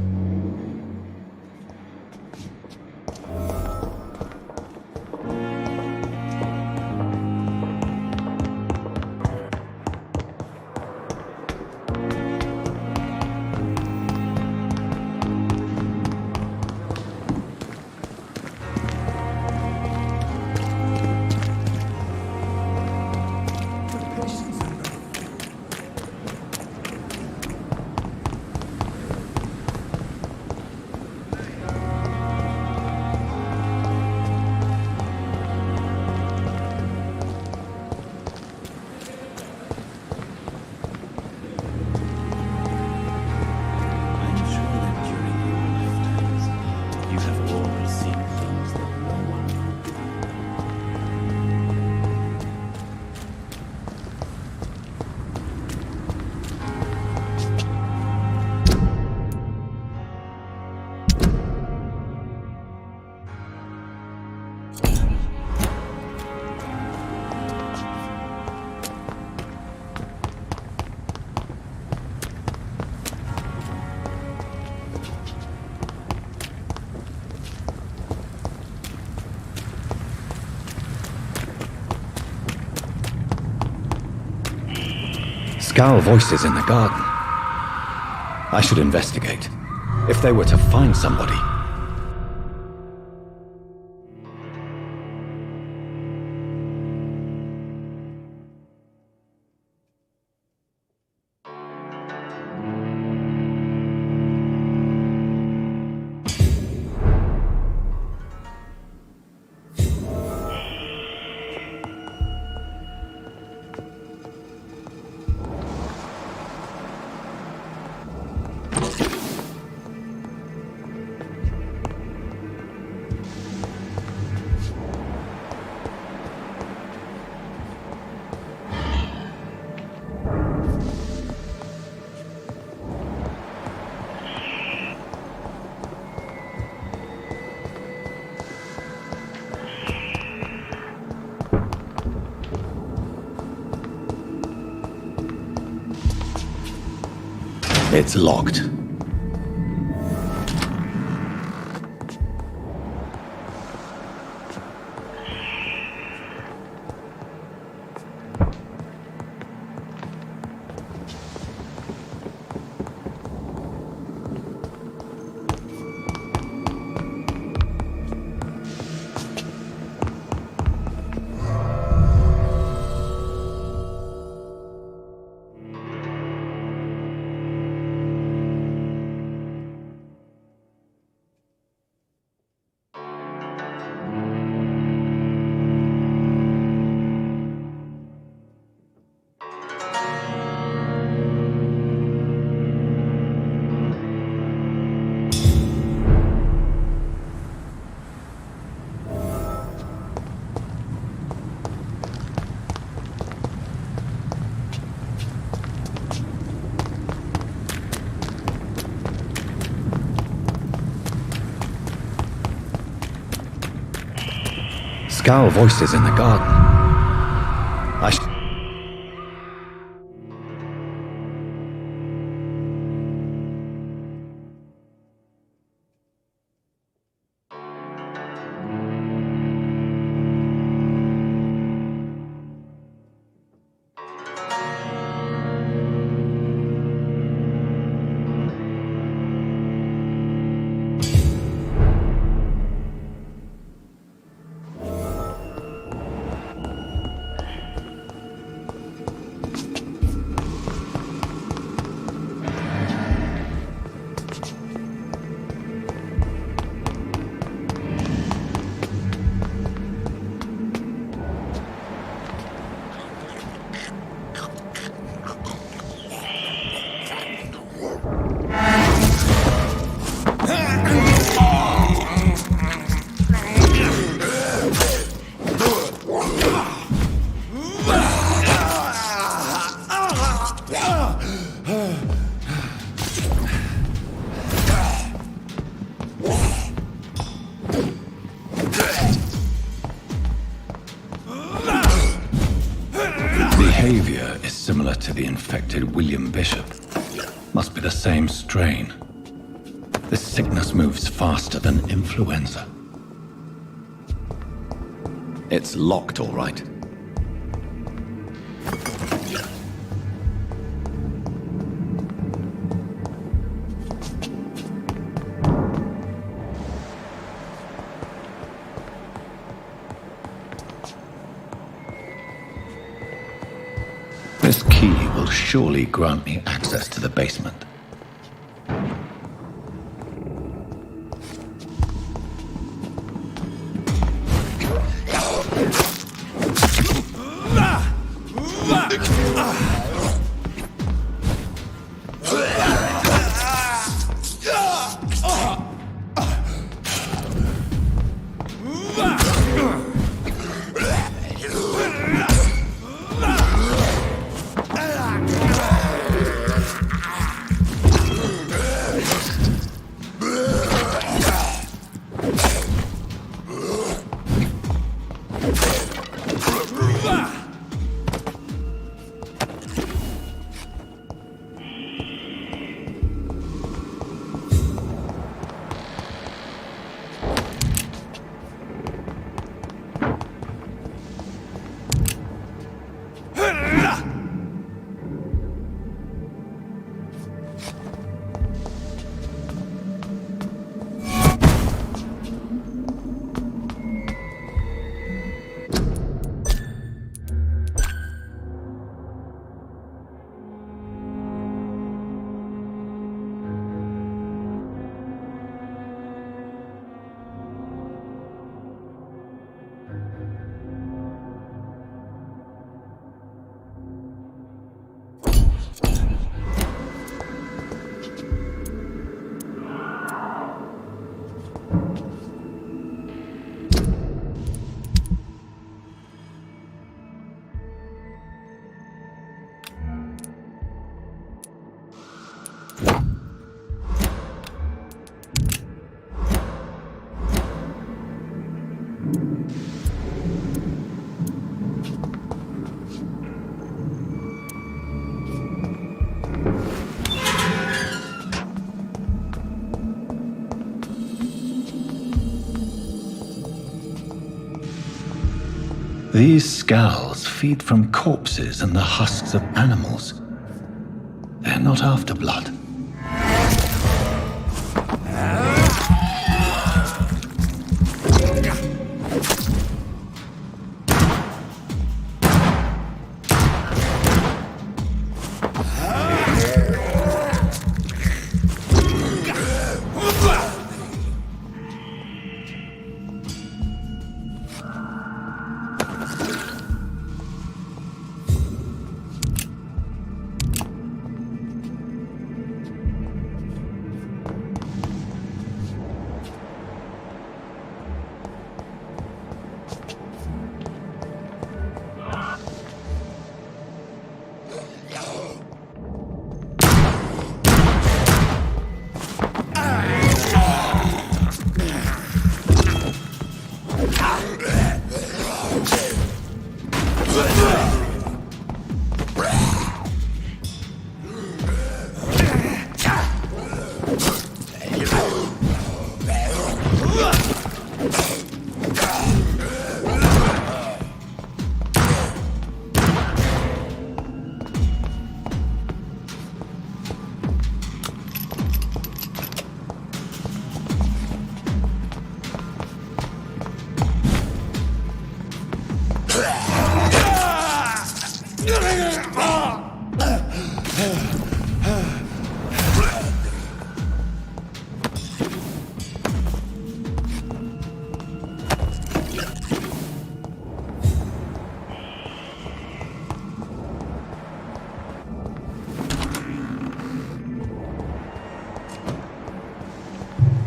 Scowl voices in the garden. I should investigate. If they were to find somebody... It's locked. Scowl voices in the garden. Behavior is similar to the infected William Bishop. Must be the same strain. This sickness moves faster than influenza. It's locked, all right. This key will surely grant me access to the basement. These scowls feed from corpses and the husks of animals. They're not after blood.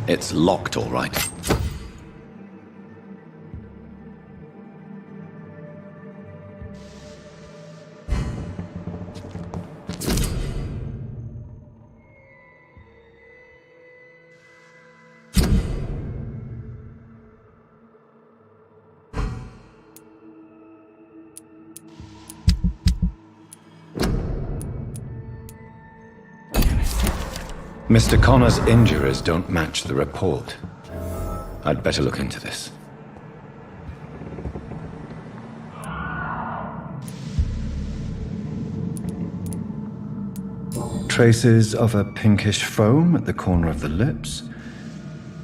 It's locked, all right. Mr. Connor's injuries don't match the report. I'd better look into this. Traces of a pinkish foam at the corner of the lips.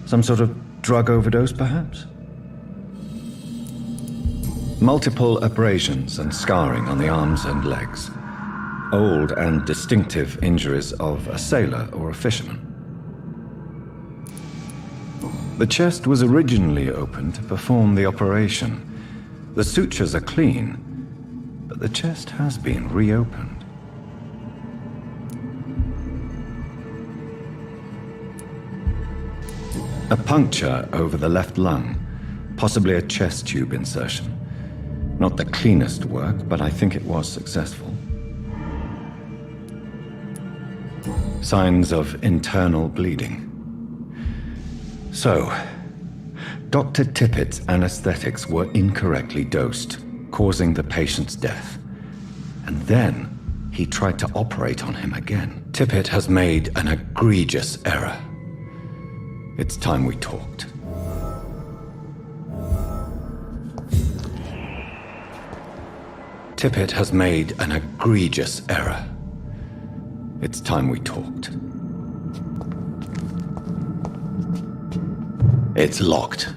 Some sort of drug overdose, perhaps? Multiple abrasions and scarring on the arms and legs. Old and distinctive injuries of a sailor or a fisherman. The chest was originally open to perform the operation. The sutures are clean, but the chest has been reopened. A puncture over the left lung, possibly a chest tube insertion. Not the cleanest work, but I think it was successful. Signs of internal bleeding. So, Dr. Tippett's anesthetics were incorrectly dosed, causing the patient's death. And then he tried to operate on him again. Tippett has made an egregious error. It's time we talked. Tippett has made an egregious error. It's time we talked. It's locked.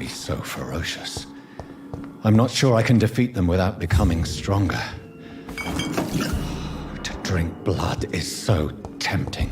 be so ferocious. I'm not sure I can defeat them without becoming stronger. To drink blood is so tempting.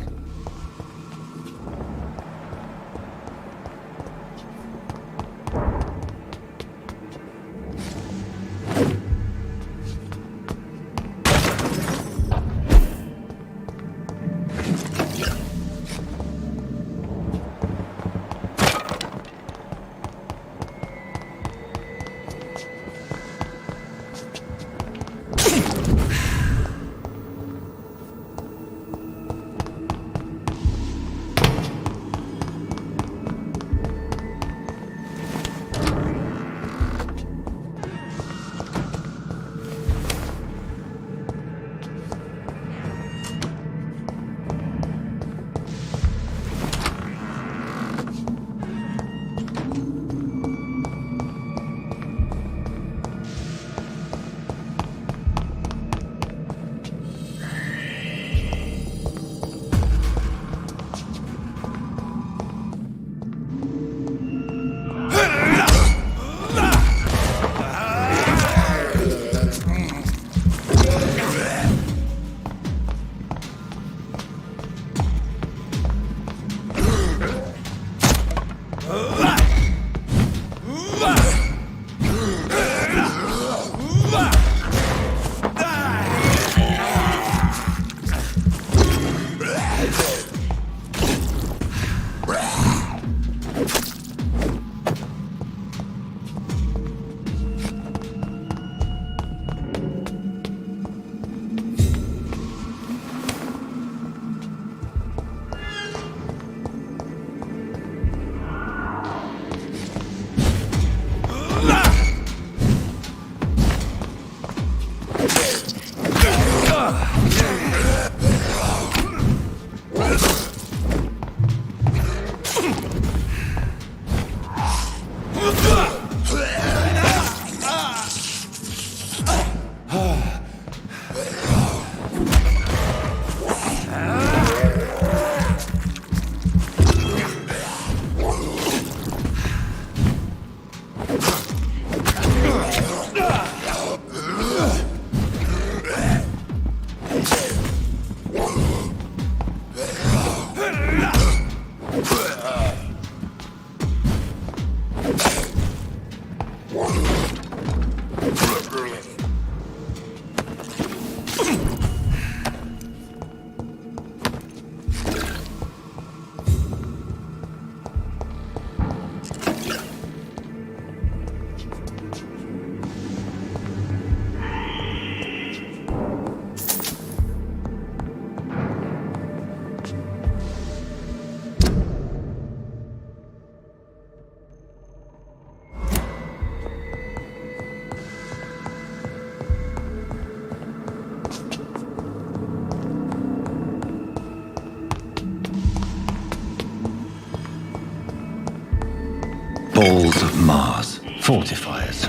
Balls of Mars, fortifiers.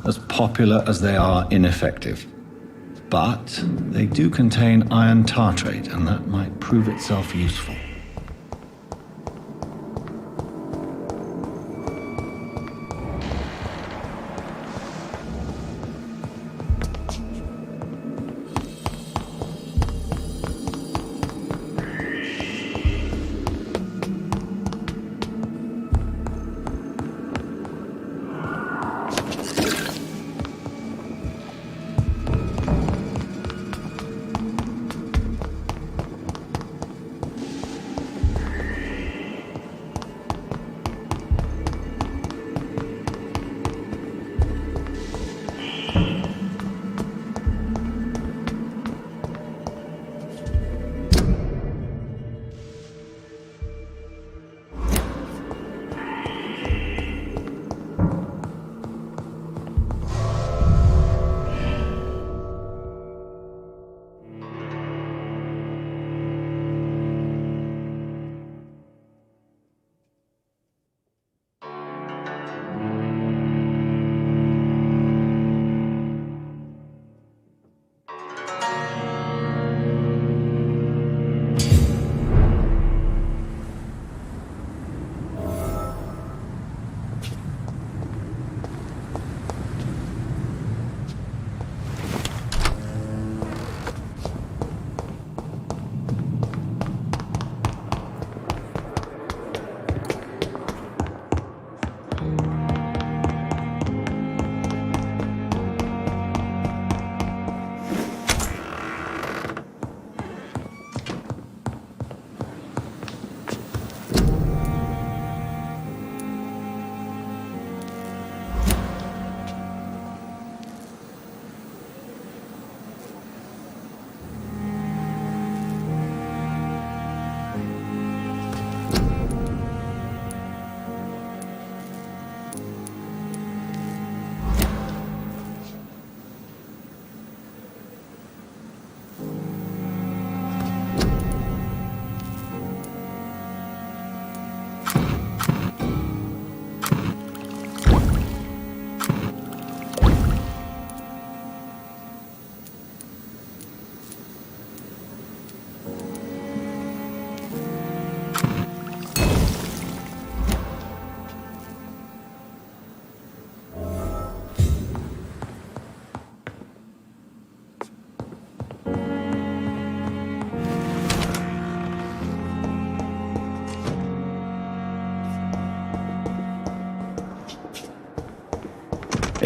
As popular as they are ineffective. But they do contain iron tartrate, and that might prove itself useful.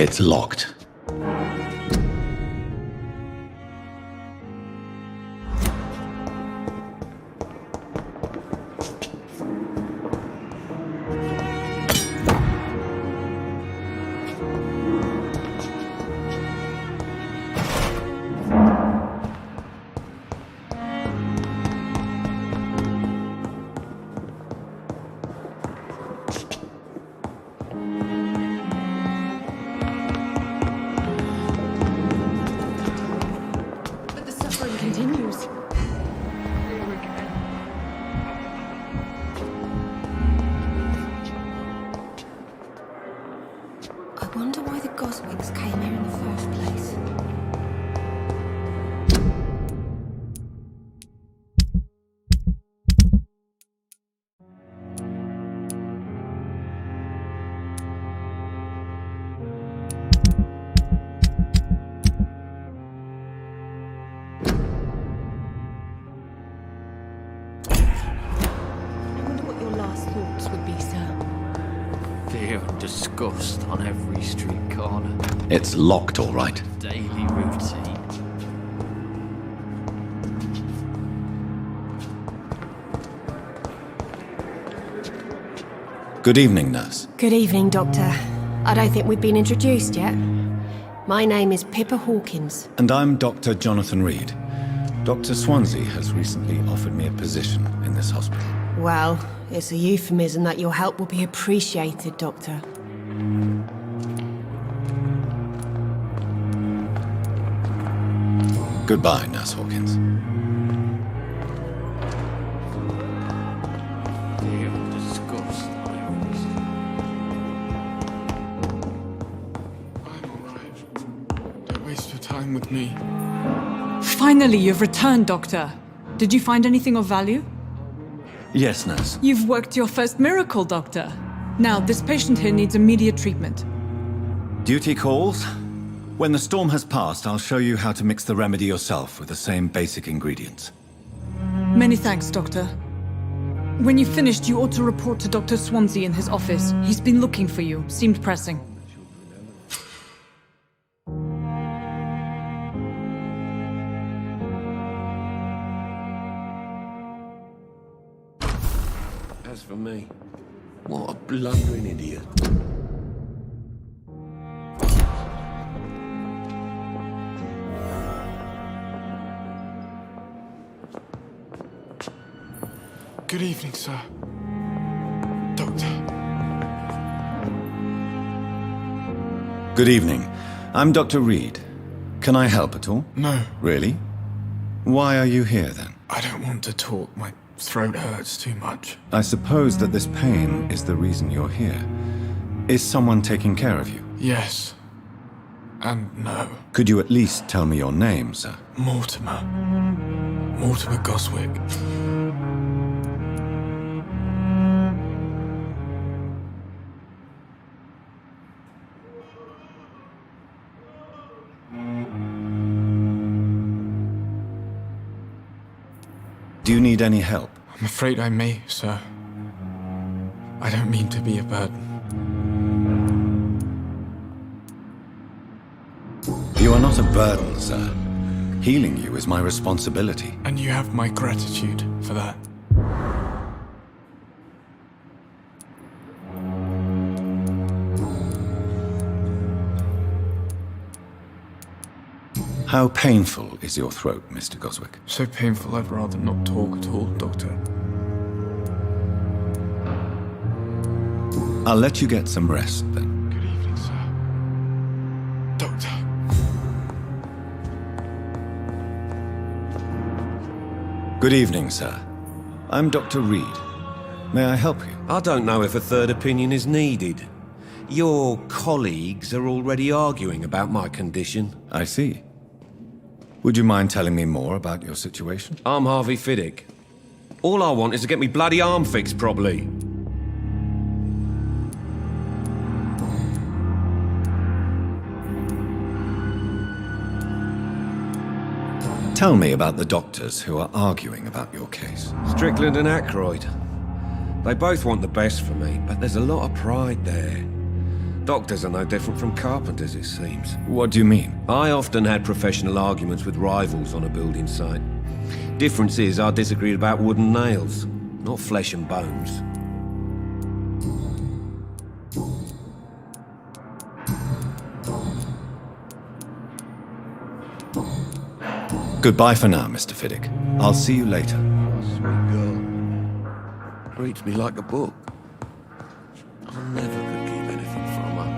It's locked. But the suffering continues. I wonder why the Goswicks came here in the first place. I wonder what your last thoughts would be, sir. Fear and disgust on every street corner. It's locked, all right. Daily routine. Good evening, nurse. Good evening, Doctor. I don't think we've been introduced yet. My name is Pippa Hawkins. And I'm Dr. Jonathan Reed. Dr. Swansea has recently offered me a position in this hospital. Well, it's a euphemism that your help will be appreciated, Doctor. Goodbye, Nurse Hawkins. Fear and disgust on every street. I'm alright. Don't waste your time with me. Finally, you've returned, Doctor. Did you find anything of value? Yes, nurse. You've worked your first miracle, Doctor. Now, this patient here needs immediate treatment. Duty calls. When the storm has passed, I'll show you how to mix the remedy yourself with the same basic ingredients. Many thanks, Doctor. When you've finished, you ought to report to Dr. Swansea in his office. He's been looking for you. Seemed pressing. As for me, what a blundering idiot. Good evening, sir. Doctor. Good evening. I'm Dr. Reed. Can I help at all? No. Really? Why are you here, then? I don't want to talk. My throat hurts too much. I suppose that this pain is the reason you're here. Is someone taking care of you? Yes. And no. Could you at least tell me your name, sir? Mortimer. Mortimer Goswick. Do you need any help? I'm afraid I may, sir. I don't mean to be a burden. You are not a burden, sir. Healing you is my responsibility. And you have my gratitude for that. How painful is your throat, Mr. Goswick? So painful I'd rather not talk at all, Doctor. I'll let you get some rest, then. Good evening, sir. Doctor. Good evening, sir. I'm Dr. Reed. May I help you? I don't know if a third opinion is needed. Your colleagues are already arguing about my condition. I see. Would you mind telling me more about your situation? I'm Harvey Fiddick. All I want is to get me bloody arm fixed properly. Tell me about the doctors who are arguing about your case. Strickland and Aykroyd. They both want the best for me, but there's a lot of pride there. Doctors are no different from carpenters, it seems. What do you mean? I often had professional arguments with rivals on a building site. Difference is, I disagreed about wooden nails, not flesh and bones. Goodbye for now, Mr. Fiddick. I'll see you later. Sweet girl. Reads me like a book. I never could keep anything from her.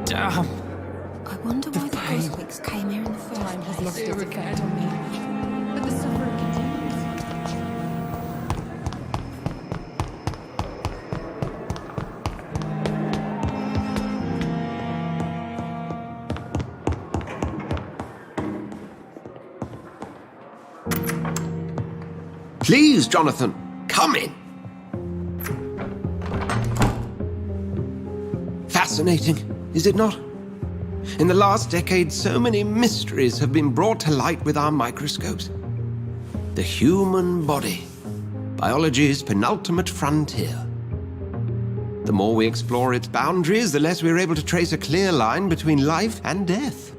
Damn. I wonder why the Goswicks came here in the first Time has lost its effect on me. But the suffering continues. Please, Jonathan, come in. Fascinating, is it not? In the last decade, so many mysteries have been brought to light with our microscopes. The human body, biology's penultimate frontier. The more we explore its boundaries, the less we're able to trace a clear line between life and death.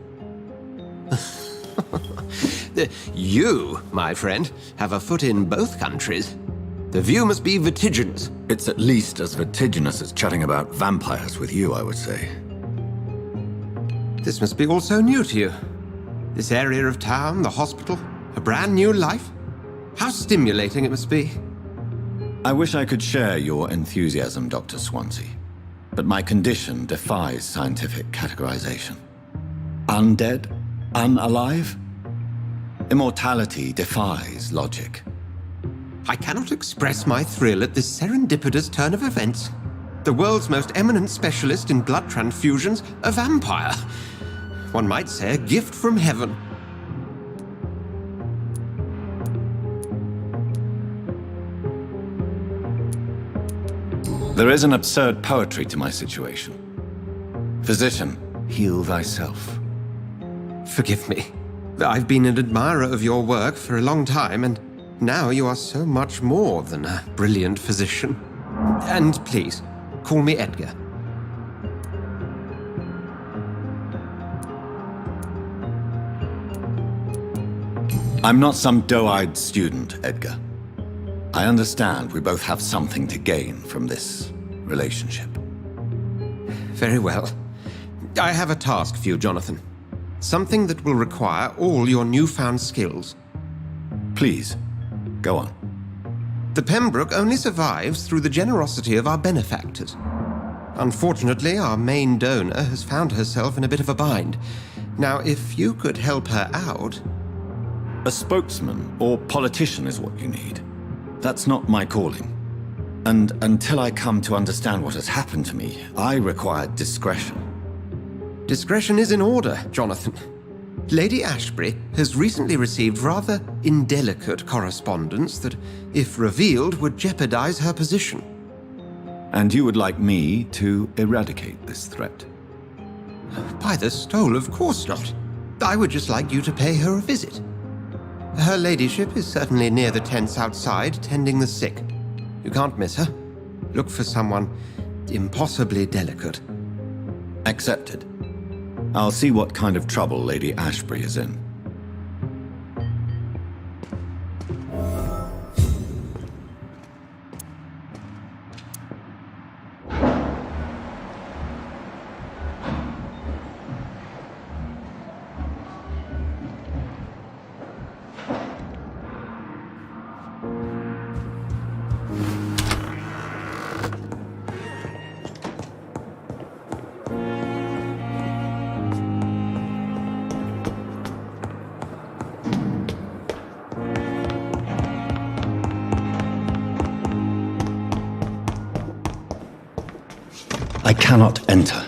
You, my friend, have a foot in both countries. The view must be vertiginous. It's at least as vertiginous as chatting about vampires with you, I would say. This must be all so new to you. This area of town, the hospital, a brand new life. How stimulating it must be. I wish I could share your enthusiasm, Dr. Swansea, but my condition defies scientific categorization. Undead? Unalive? Immortality defies logic. I cannot express my thrill at this serendipitous turn of events. The world's most eminent specialist in blood transfusions, a vampire. One might say a gift from heaven. There is an absurd poetry to my situation. Physician, heal thyself. Forgive me. I've been an admirer of your work for a long time, and now you are so much more than a brilliant physician. And please, call me Edgar. I'm not some doe-eyed student, Edgar. I understand we both have something to gain from this relationship. Very well. I have a task for you, Jonathan. Something that will require all your newfound skills. Please, go on. The Pembroke only survives through the generosity of our benefactors. Unfortunately, our main donor has found herself in a bit of a bind. Now, if you could help her out... A spokesman or politician is what you need. That's not my calling. And until I come to understand what has happened to me, I require discretion. Discretion is in order, Jonathan. Lady Ashbury has recently received rather indelicate correspondence that, if revealed, would jeopardize her position. And you would like me to eradicate this threat? By the stole, of course not. I would just like you to pay her a visit. Her ladyship is certainly near the tents outside, tending the sick. You can't miss her. Look for someone impossibly delicate. Accepted. I'll see what kind of trouble Lady Ashbury is in. I cannot enter.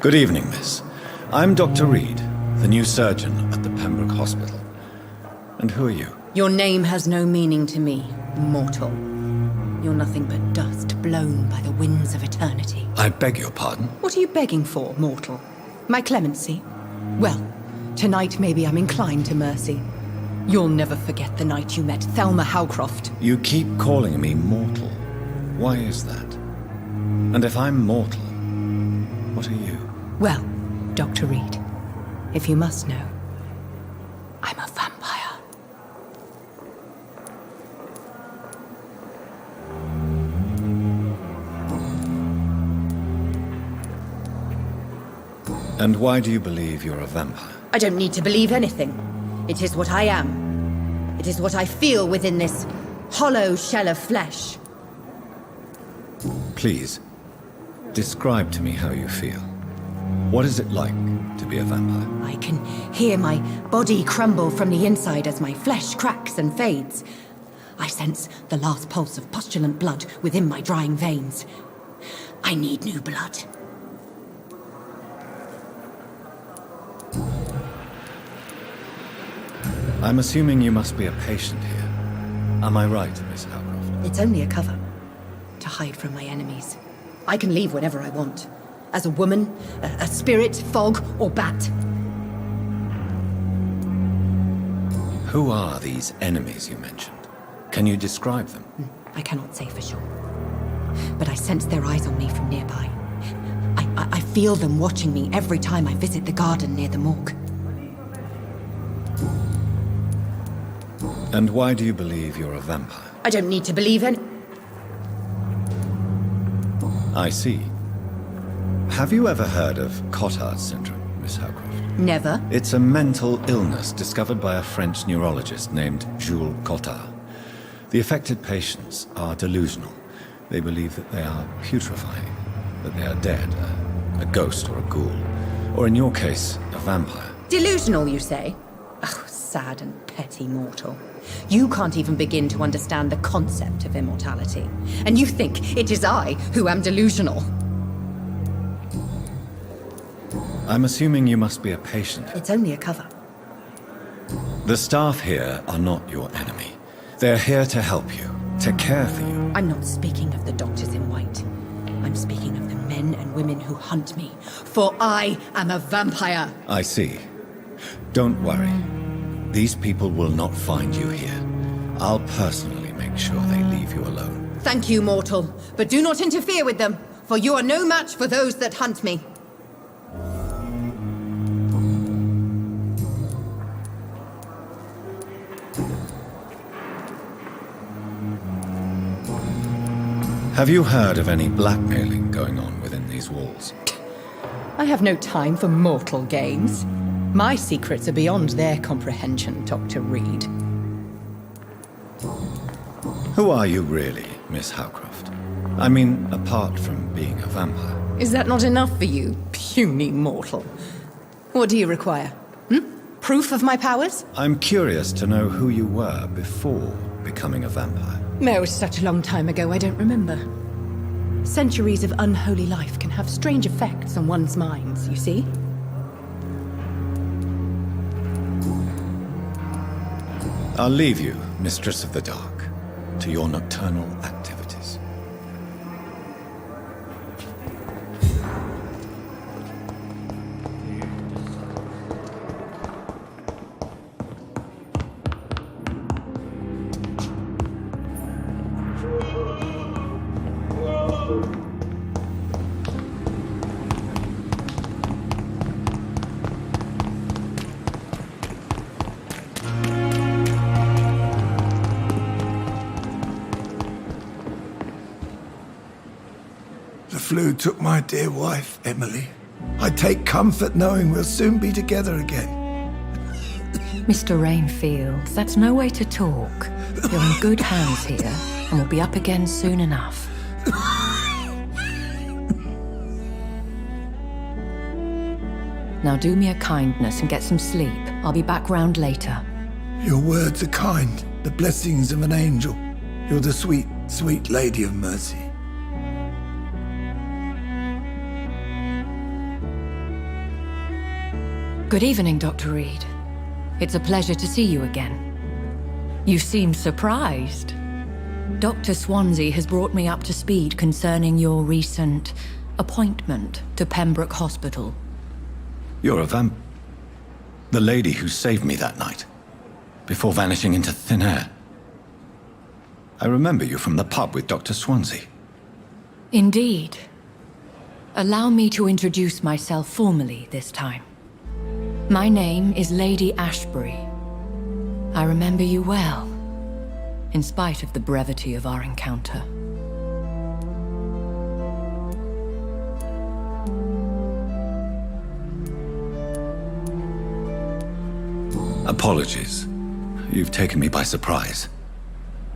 Good evening, miss. I'm Dr. Reed, the new surgeon at the Pembroke Hospital. And who are you? Your name has no meaning to me, mortal. You're nothing but dust blown by the winds of eternity. I beg your pardon? What are you begging for, mortal? My clemency? Well, tonight maybe I'm inclined to mercy. You'll never forget the night you met Thelma Howcroft. You keep calling me mortal. Why is that? And if I'm mortal, what are you? Well, Dr. Reed, if you must know, I'm a vampire. And why do you believe you're a vampire? I don't need to believe anything. It is what I am. It is what I feel within this hollow shell of flesh. Please, describe to me how you feel. What is it like to be a vampire? I can hear my body crumble from the inside as my flesh cracks and fades. I sense the last pulse of postulant blood within my drying veins. I need new blood. I'm assuming you must be a patient here. Am I right, Miss Howcroft? It's only a cover. To hide from my enemies. I can leave whenever I want. As a woman, a spirit, fog, or bat. Who are these enemies you mentioned? Can you describe them? I cannot say for sure. But I sense their eyes on me from nearby. I feel them watching me every time I visit the garden near the morgue. And why do you believe you're a vampire? I don't need to believe any... I see. Have you ever heard of Cotard syndrome, Miss Howcroft? Never. It's a mental illness discovered by a French neurologist named Jules Cotard. The affected patients are delusional. They believe that they are putrefying, that they are dead, a ghost or a ghoul, or in your case, a vampire. Delusional, you say? Oh, sad and petty mortal. You can't even begin to understand the concept of immortality. And you think it is I who am delusional. I'm assuming you must be a patient. It's only a cover. The staff here are not your enemy. They're here to help you, to care for you. I'm not speaking of the doctors in white. I'm speaking of the men and women who hunt me. For I am a vampire. I see. Don't worry. These people will not find you here. I'll personally make sure they leave you alone. Thank you, mortal. But do not interfere with them, for you are no match for those that hunt me. Have you heard of any blackmailing going on within these walls? I have no time for mortal games. My secrets are beyond their comprehension, Dr. Reed. Who are you really, Miss Howcroft? I mean, apart from being a vampire. Is that not enough for you, puny mortal? What do you require? Proof of my powers? I'm curious to know who you were before becoming a vampire. No, it's such a long time ago, I don't remember. Centuries of unholy life can have strange effects on one's minds, you see? I'll leave you, Mistress of the Dark, to your nocturnal activities. The flu took my dear wife, Emily. I take comfort knowing we'll soon be together again. Mr. Rainfield, that's no way to talk. You're in good hands here, and we'll be up again soon enough. Now do me a kindness and get some sleep. I'll be back round later. Your words are kind, the blessings of an angel. You're the sweet, sweet Lady of Mercy. Good evening, Dr. Reed. It's a pleasure to see you again. You seem surprised. Dr. Swansea has brought me up to speed concerning your recent appointment to Pembroke Hospital. You're a the lady who saved me that night, before vanishing into thin air. I remember you from the pub with Dr. Swansea. Indeed. Allow me to introduce myself formally this time. My name is Lady Ashbury. I remember you well, in spite of the brevity of our encounter. Apologies. You've taken me by surprise.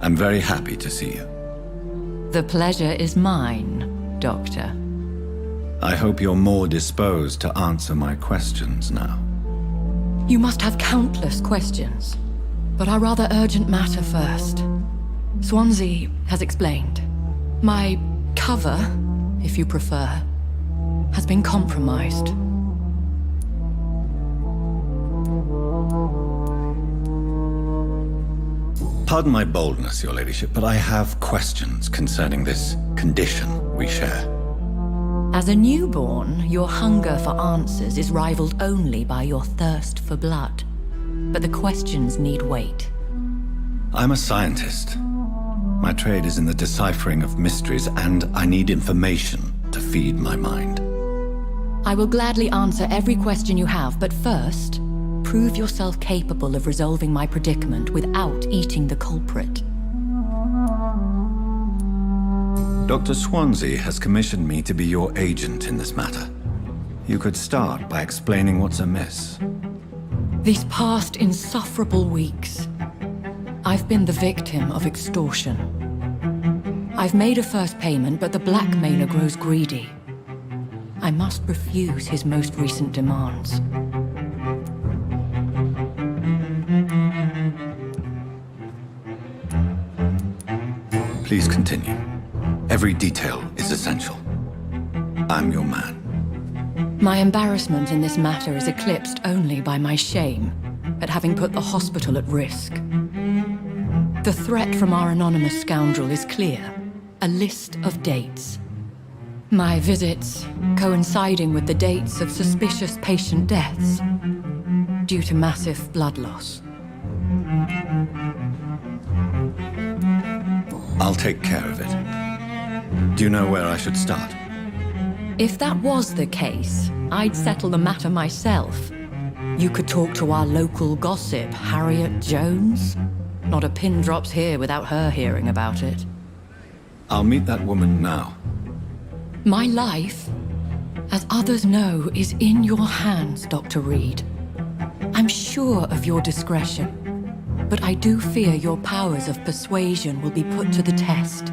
I'm very happy to see you. The pleasure is mine, Doctor. I hope you're more disposed to answer my questions now. You must have countless questions, but our rather urgent matter first. Swansea has explained. My cover, if you prefer, has been compromised. Pardon my boldness, Your Ladyship, but I have questions concerning this condition we share. As a newborn, your hunger for answers is rivaled only by your thirst for blood. But the questions need wait. I'm a scientist. My trade is in the deciphering of mysteries, and I need information to feed my mind. I will gladly answer every question you have, but first, prove yourself capable of resolving my predicament without eating the culprit. Dr. Swansea has commissioned me to be your agent in this matter. You could start by explaining what's amiss. These past insufferable weeks, I've been the victim of extortion. I've made a first payment, but the blackmailer grows greedy. I must refuse his most recent demands. Please continue. Every detail is essential. I'm your man. My embarrassment in this matter is eclipsed only by my shame at having put the hospital at risk. The threat from our anonymous scoundrel is clear. A list of dates. My visits coinciding with the dates of suspicious patient deaths due to massive blood loss. I'll take care of it. Do you know where I should start? If that was the case, I'd settle the matter myself. You could talk to our local gossip, Harriet Jones. Not a pin drops here without her hearing about it. I'll meet that woman now. My life, as others know, is in your hands, Dr. Reed. I'm sure of your discretion, but I do fear your powers of persuasion will be put to the test.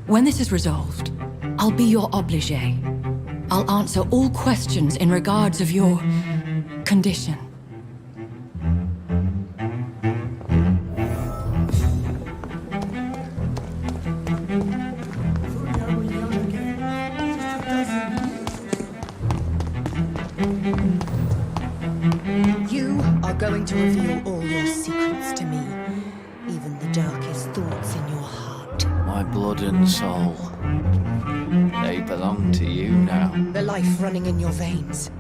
When this is resolved, I'll be your obligé. I'll answer all questions in regards of your condition. You are going to reveal all your secrets to me, even the darkest thoughts in your heart. My blood and soul. They belong to you now. The life running in your veins.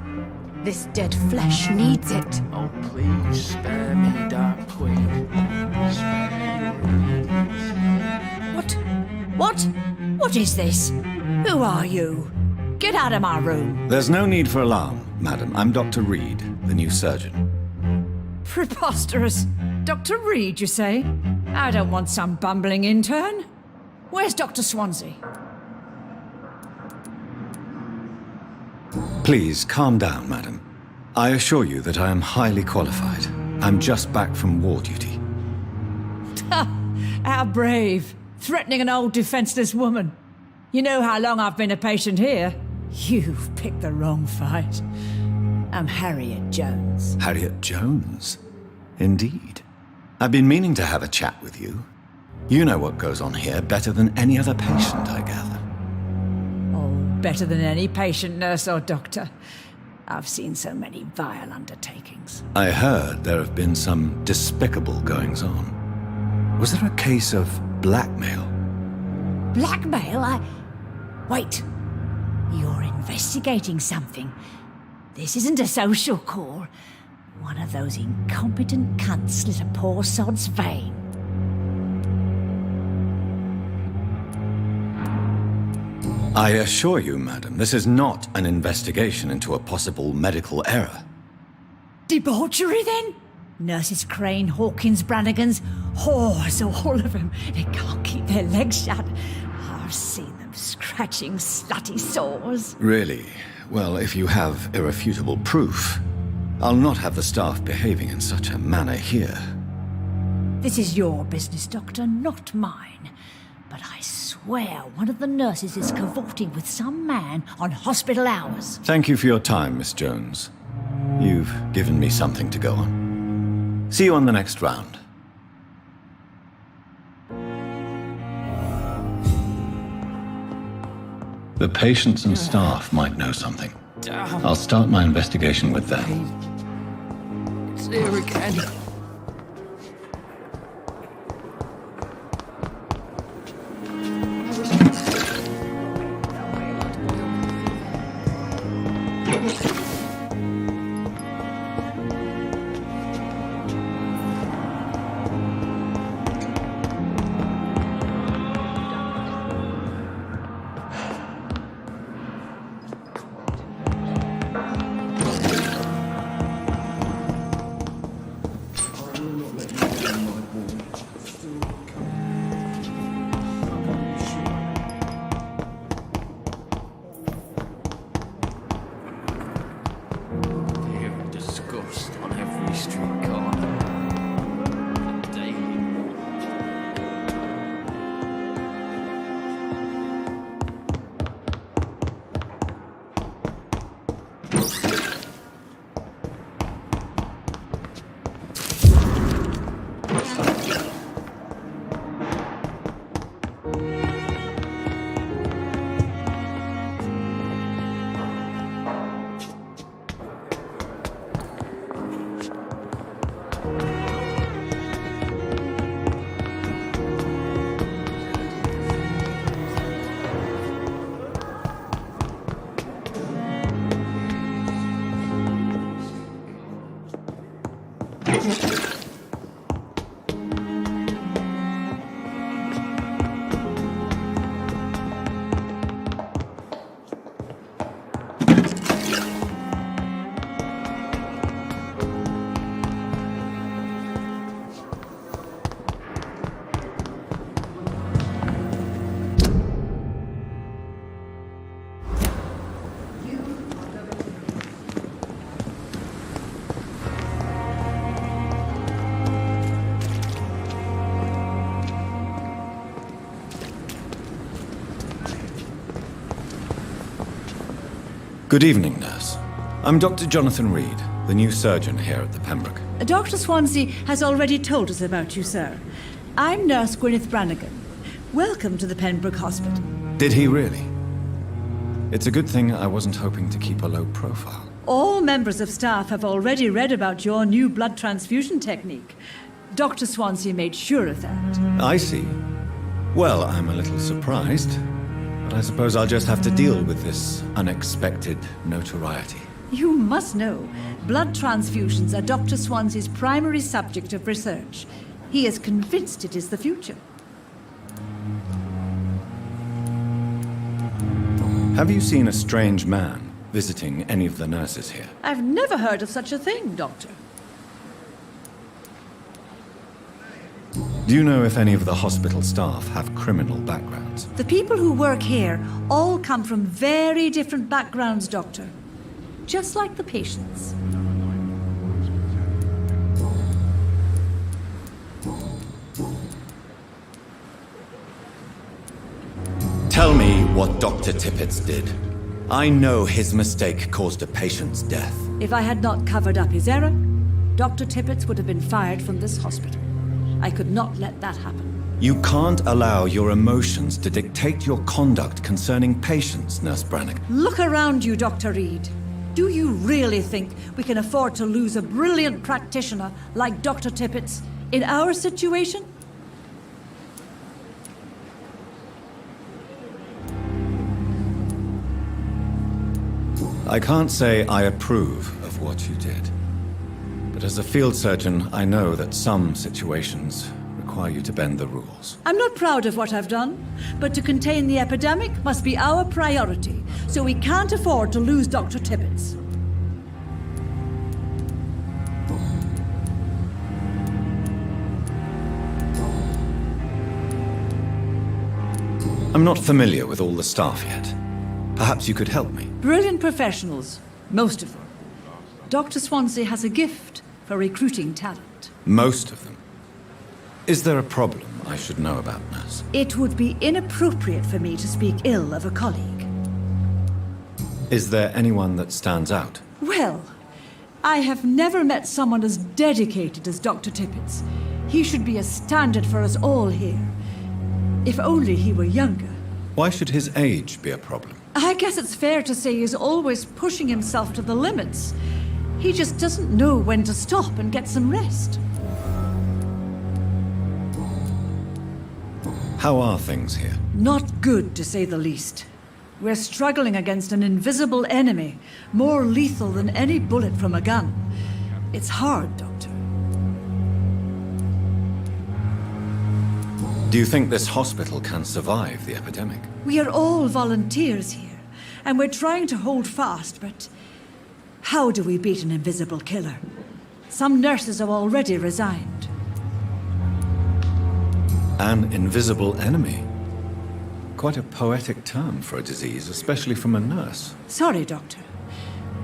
This dead flesh needs it. Oh, please spare me, Dark Queen. Spare your What? What? What is this? Who are you? Get out of my room. There's no need for alarm, madam. I'm Dr. Reed, the new surgeon. Preposterous. Dr. Reed, you say? I don't want some bumbling intern. Where's Dr. Swansea? Please, calm down, madam. I assure you that I am highly qualified. I'm just back from war duty. Ha! How brave. Threatening an old defenseless woman. You know how long I've been a patient here? You've picked the wrong fight. I'm Harriet Jones. Harriet Jones? Indeed. I've been meaning to have a chat with you. You know what goes on here better than any other patient, I gather. Oh, better than any patient, nurse or doctor. I've seen so many vile undertakings. I heard there have been some despicable goings-on. Was there a case of blackmail? Blackmail? Wait. You're investigating something. This isn't a social call. One of those incompetent cunts slit a poor sod's vein. I assure you, madam, this is not an investigation into a possible medical error. Debauchery, then? Nurses Crane, Hawkins, Brannigans, whores, all of them. They can't keep their legs shut. I've seen them scratching slutty sores. Really? Well, if you have irrefutable proof, I'll not have the staff behaving in such a manner here. This is your business, Doctor, not mine. But I swear one of the nurses is cavorting with some man on hospital hours. Thank you for your time, Miss Jones. You've given me something to go on. See you on the next round. The patients and staff might know something. I'll start my investigation with them. It's here again. Good evening, nurse. I'm Dr. Jonathan Reed, the new surgeon here at the Pembroke. Dr. Swansea has already told us about you, sir. I'm Nurse Gwyneth Brannigan. Welcome to the Pembroke Hospital. Did he really? It's a good thing I wasn't hoping to keep a low profile. All members of staff have already read about your new blood transfusion technique. Dr. Swansea made sure of that. I see. Well, I'm a little surprised, but I suppose I'll just have to deal with this unexpected notoriety. You must know, blood transfusions are Dr. Swansea's primary subject of research. He is convinced it is the future. Have you seen a strange man visiting any of the nurses here? I've never heard of such a thing, Doctor. Do you know if any of the hospital staff have criminal backgrounds? The people who work here all come from very different backgrounds, Doctor. Just like the patients. Tell me what Dr. Tippett did. I know his mistake caused a patient's death. If I had not covered up his error, Dr. Tippett would have been fired from this hospital. I could not let that happen. You can't allow your emotions to dictate your conduct concerning patients, Nurse Brannigan. Look around you, Dr. Reed. Do you really think we can afford to lose a brilliant practitioner like Dr. Tippett in our situation? I can't say I approve of what you did. But as a field surgeon, I know that some situations require you to bend the rules. I'm not proud of what I've done, but to contain the epidemic must be our priority, so we can't afford to lose Dr. Tippett. I'm not familiar with all the staff yet. Perhaps you could help me. Brilliant professionals, most of them. Dr. Swansea has a gift for recruiting talent. Most of them. Is there a problem I should know about, nurse? It would be inappropriate for me to speak ill of a colleague. Is there anyone that stands out? Well, I have never met someone as dedicated as Dr. Tippett. He should be a standard for us all here. If only he were younger. Why should his age be a problem? I guess it's fair to say he's always pushing himself to the limits. He just doesn't know when to stop and get some rest. How are things here? Not good, to say the least. We're struggling against an invisible enemy, more lethal than any bullet from a gun. It's hard, Doctor. Do you think this hospital can survive the epidemic? We are all volunteers here, and we're trying to hold fast, but how do we beat an invisible killer? Some nurses have already resigned. An invisible enemy? Quite a poetic term for a disease, especially from a nurse. Sorry, Doctor.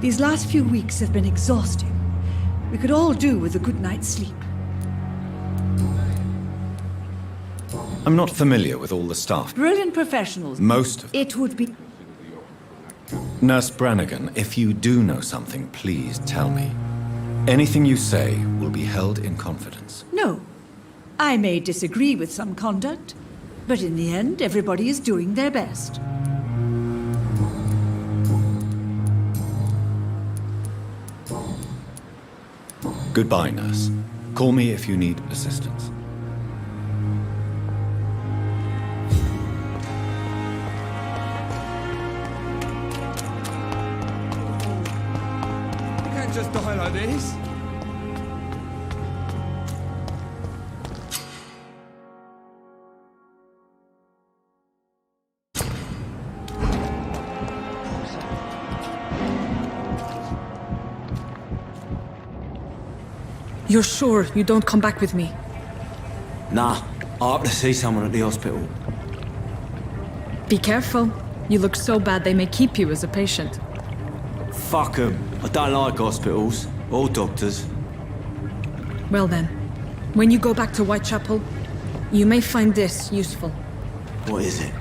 These last few weeks have been exhausting. We could all do with a good night's sleep. I'm not familiar with all the staff. Brilliant professionals. Most of them. It would be... Nurse Brannigan, if you do know something, please tell me. Anything you say will be held in confidence. No. I may disagree with some conduct, but in the end, everybody is doing their best. Goodbye, nurse. Call me if you need assistance. You can't just die like this. You're sure you don't come back with me? Nah, I have to see someone at the hospital. Be careful. You look so bad they may keep you as a patient. Fuck 'em. I don't like hospitals. Or doctors. Well then, when you go back to Whitechapel, you may find this useful. What is it?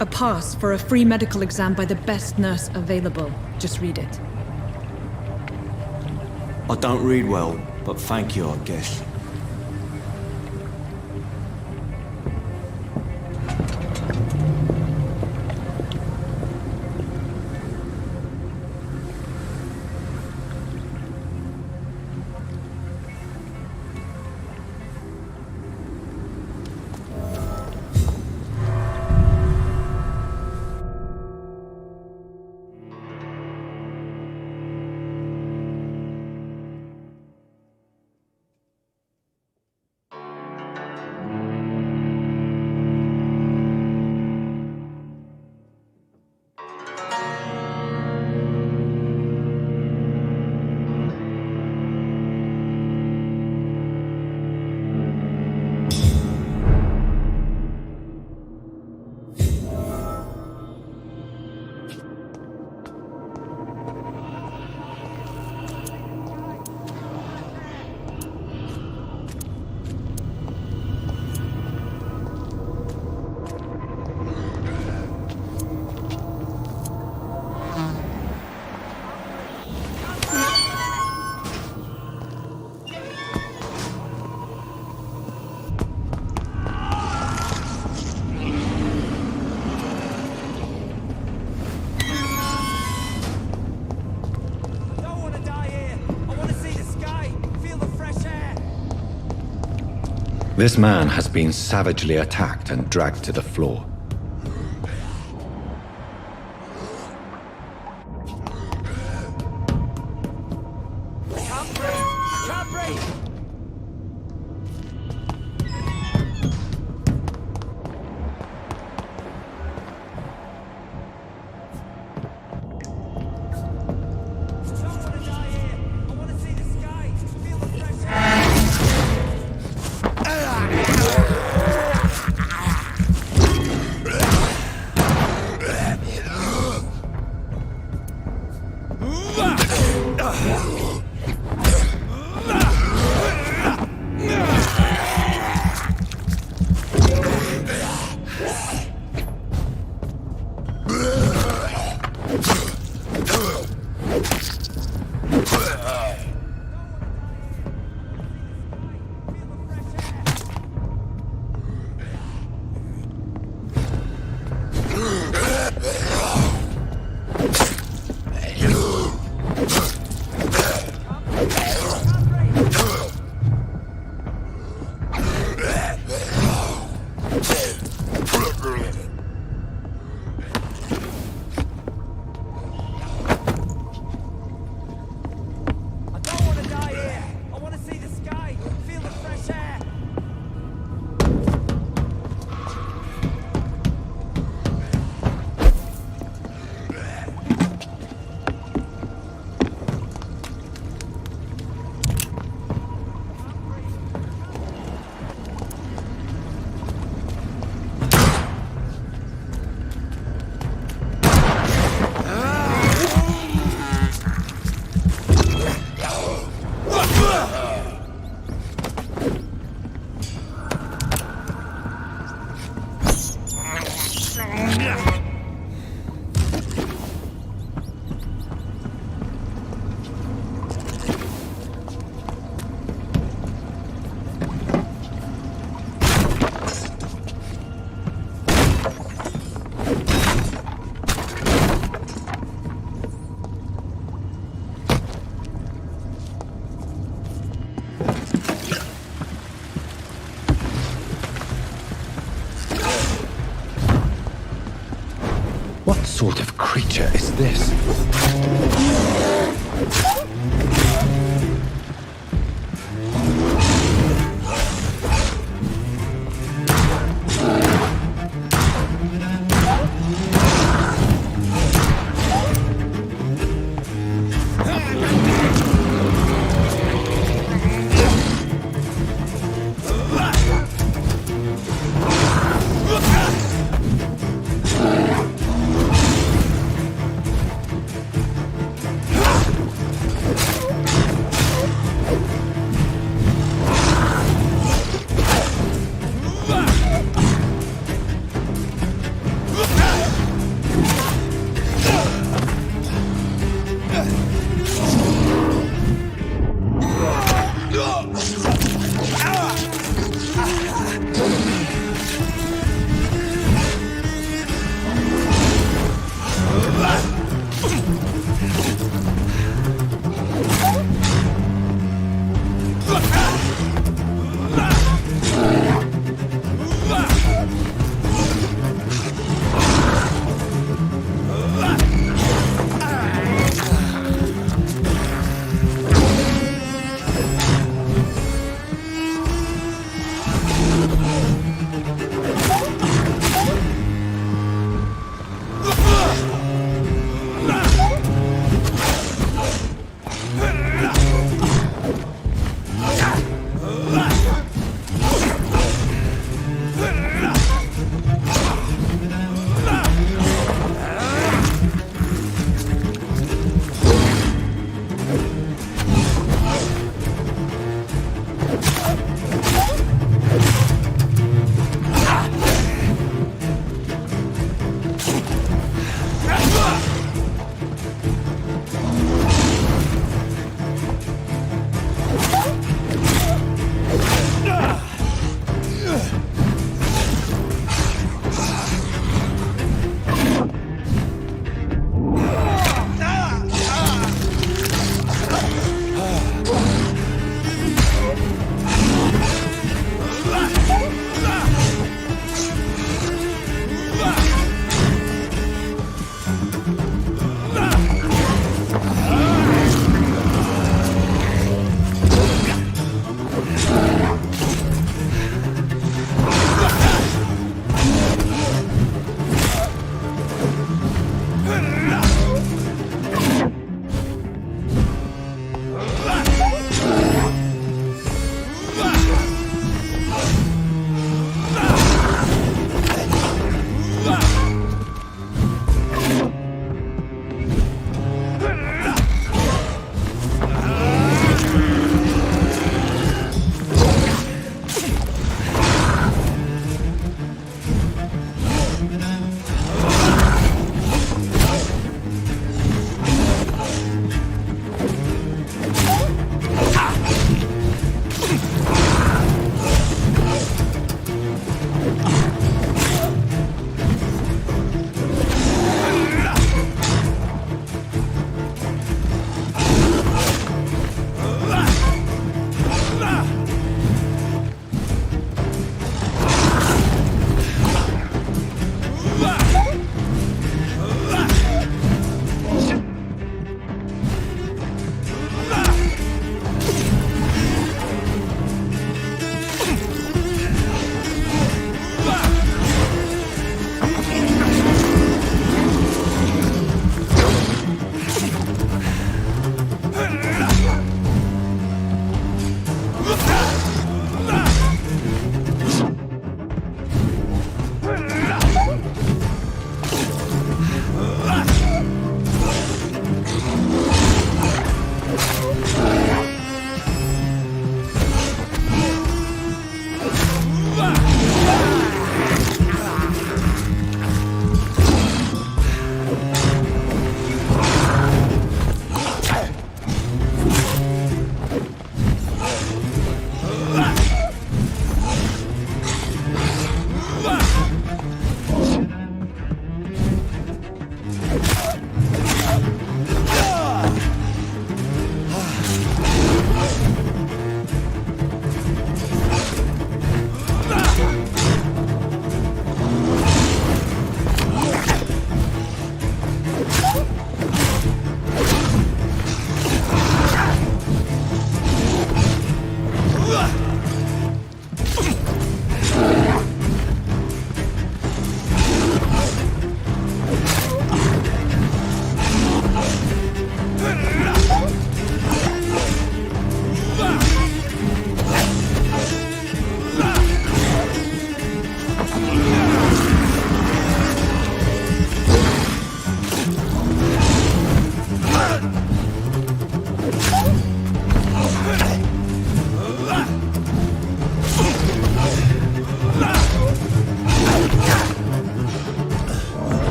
A pass for a free medical exam by the best nurse available. Just read it. I don't read well, but thank you, I guess. This man has been savagely attacked and dragged to the floor. What sort of creature is this?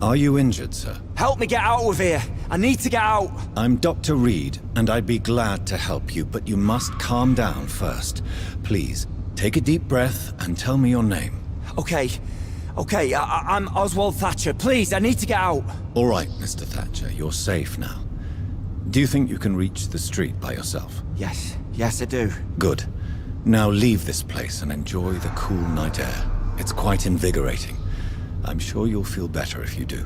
Are you injured, sir? Help me get out of here. I need to get out. I'm Dr. Reed, and I'd be glad to help you, but you must calm down first. Please, take a deep breath and tell me your name. Okay. I'm Oswald Thatcher. Please, I need to get out. All right, Mr. Thatcher, you're safe now. Do you think you can reach the street by yourself? Yes, I do. Good. Now leave this place and enjoy the cool night air. It's quite invigorating. I'm sure you'll feel better if you do.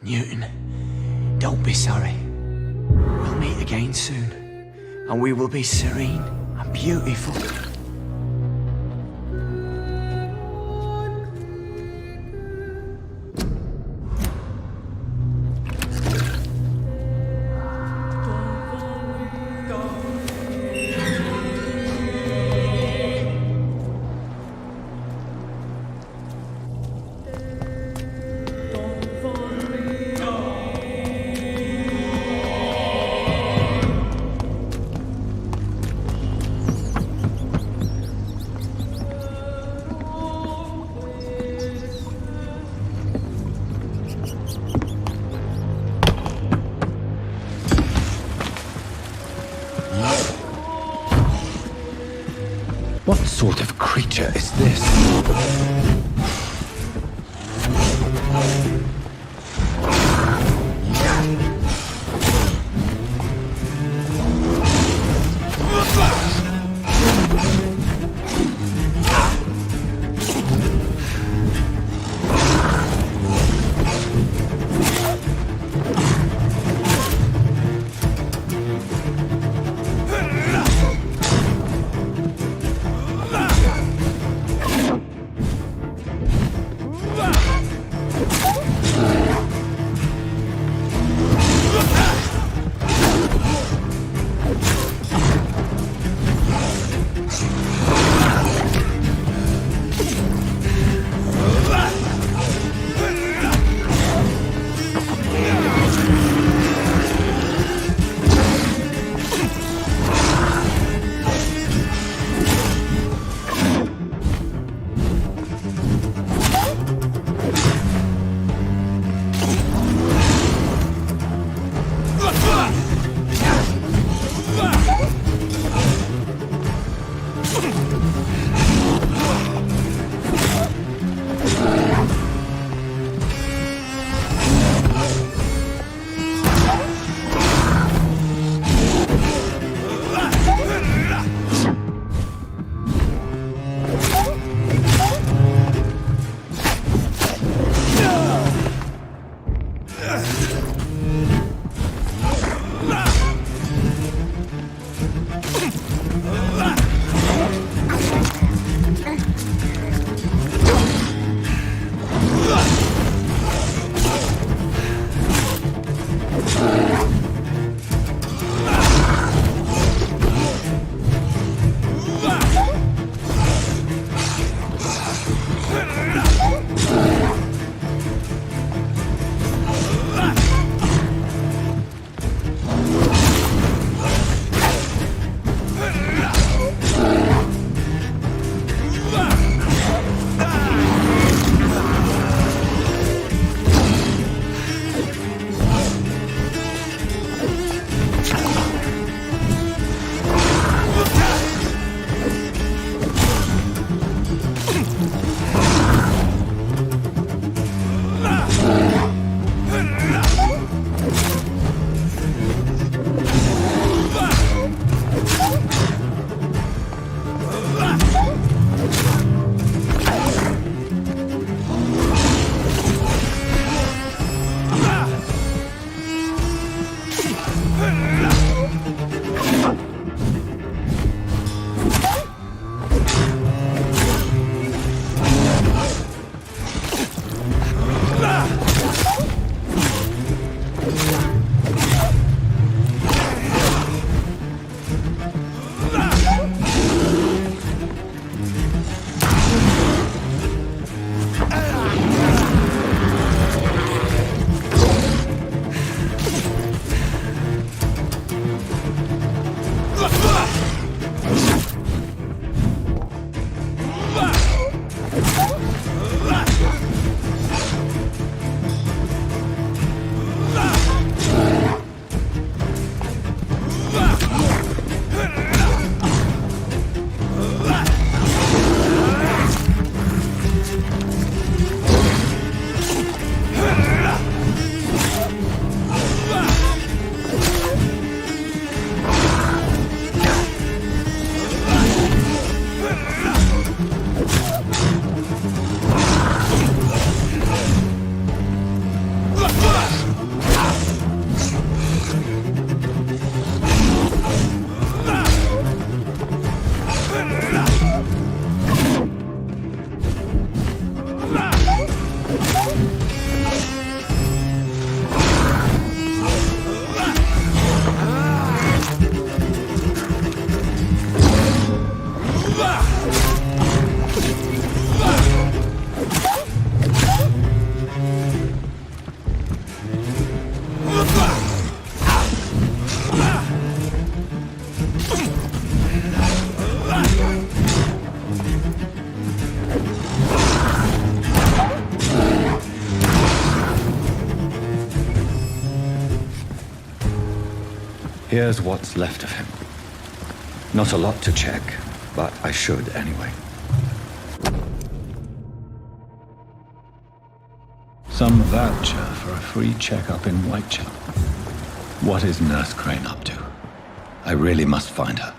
Newton, don't be sorry. We'll meet again soon, and we will be serene and beautiful. What sort of creature is this? Here's what's left of him. Not a lot to check, but I should anyway. Some voucher for a free checkup in Whitechapel. What is Nurse Crane up to? I really must find her.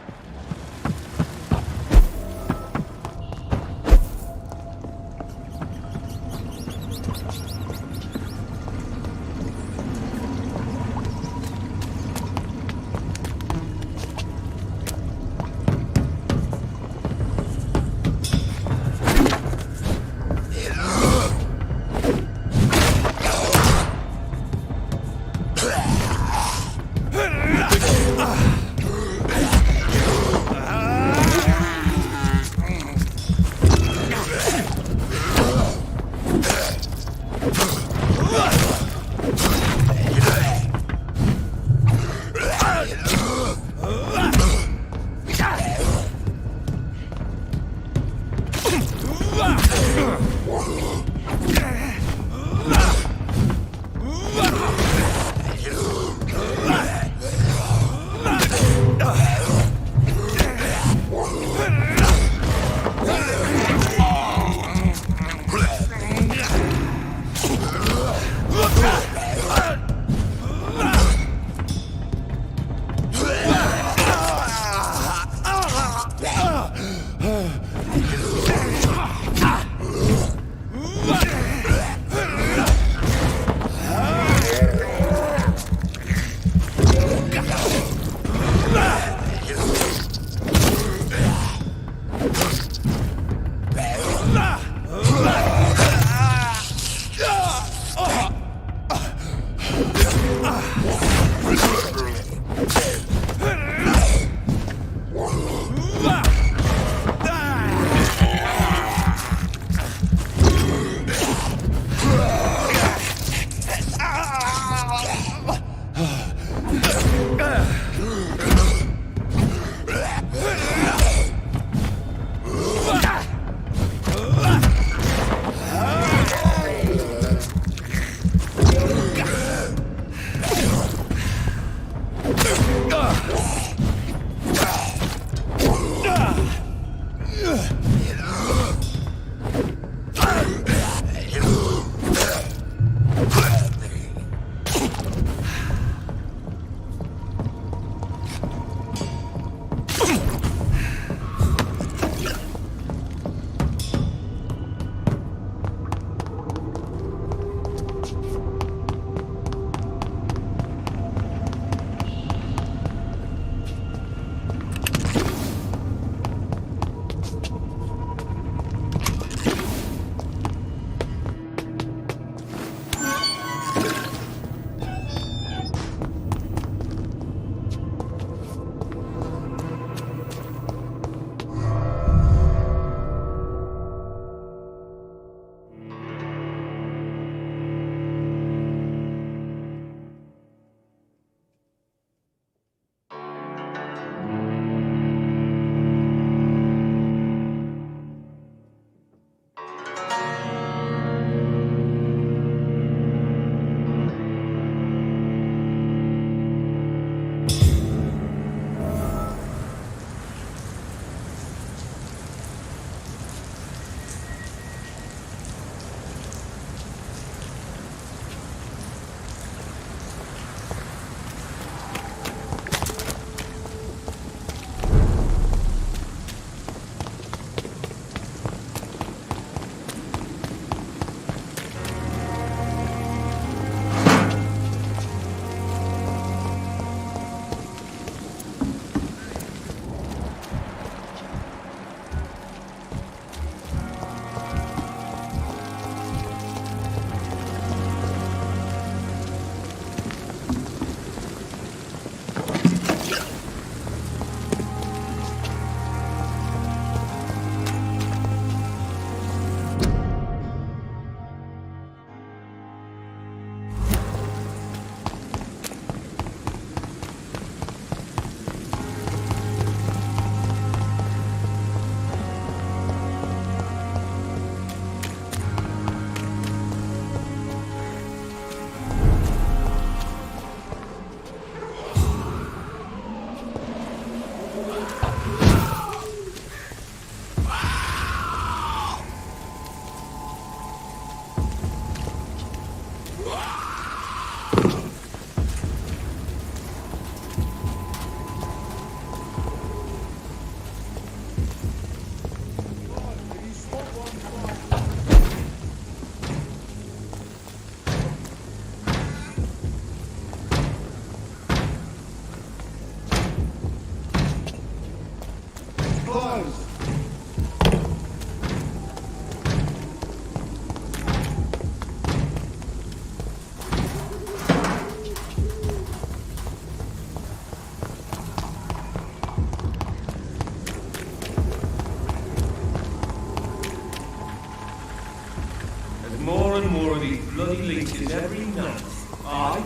eating every night. Aye?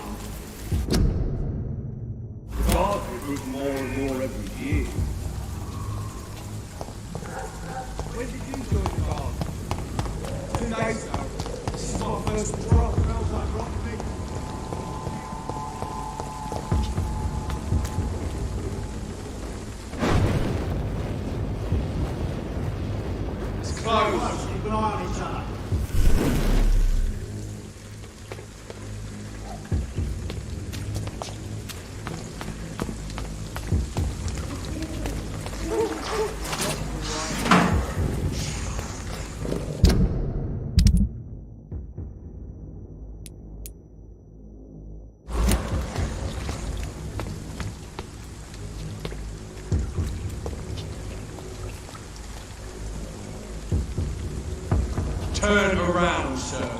The garden grew more and more every year. When did you join the garden? 2 days ago. This is my first patrol. Smells like rotten meat. It's closed. Keep an eye on each other. Turn around, sir.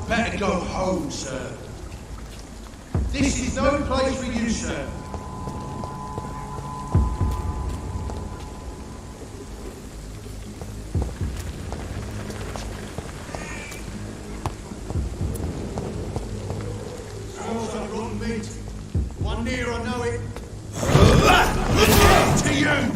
Better go home, sir. This is no place for you, sir. Smells like rotten meat. One near, I know it. To you!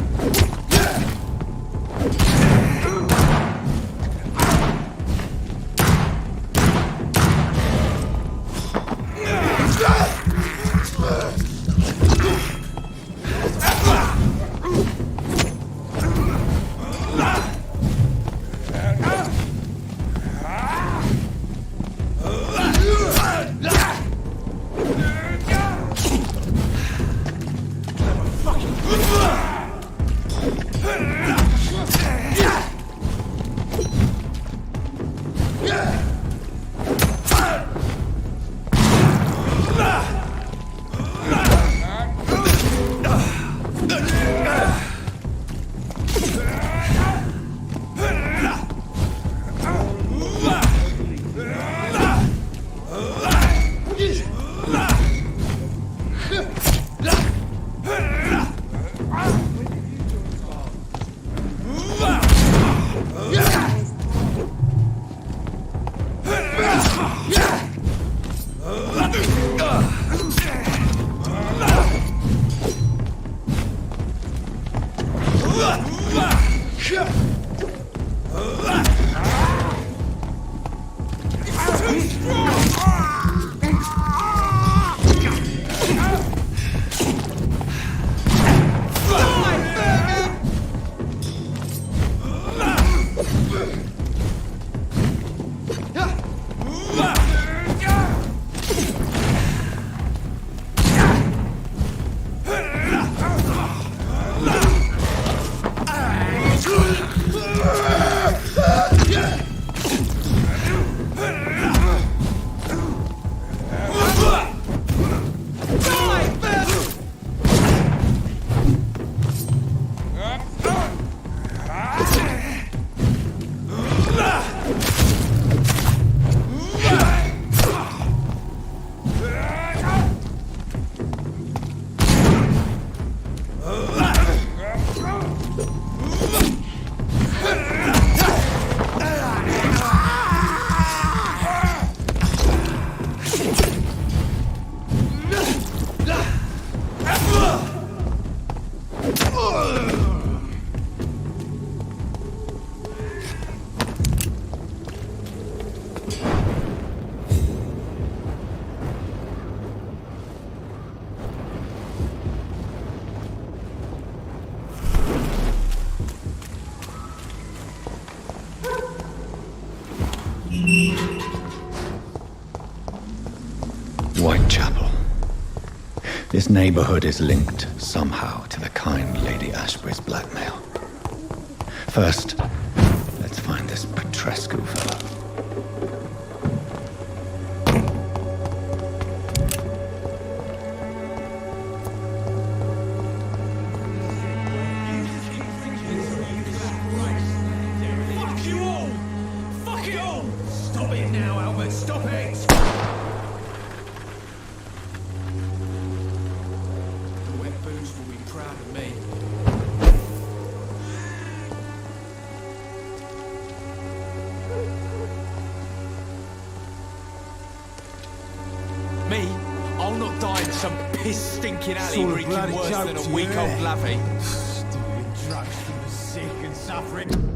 Whitechapel. This neighborhood is linked somehow to the kind Lady Ashbury's blackmail. First, let's find this Petrescu fellow. Fuck you all! Fuck it all! Stop it now, Albert! Stop it! The wet boots will be proud of me. Me? I'll not die in some piss-stinking alley Sort of reeking bloody worse joke than a to weak you, old eh? lavvy. Stupid drugs for the sick and suffering.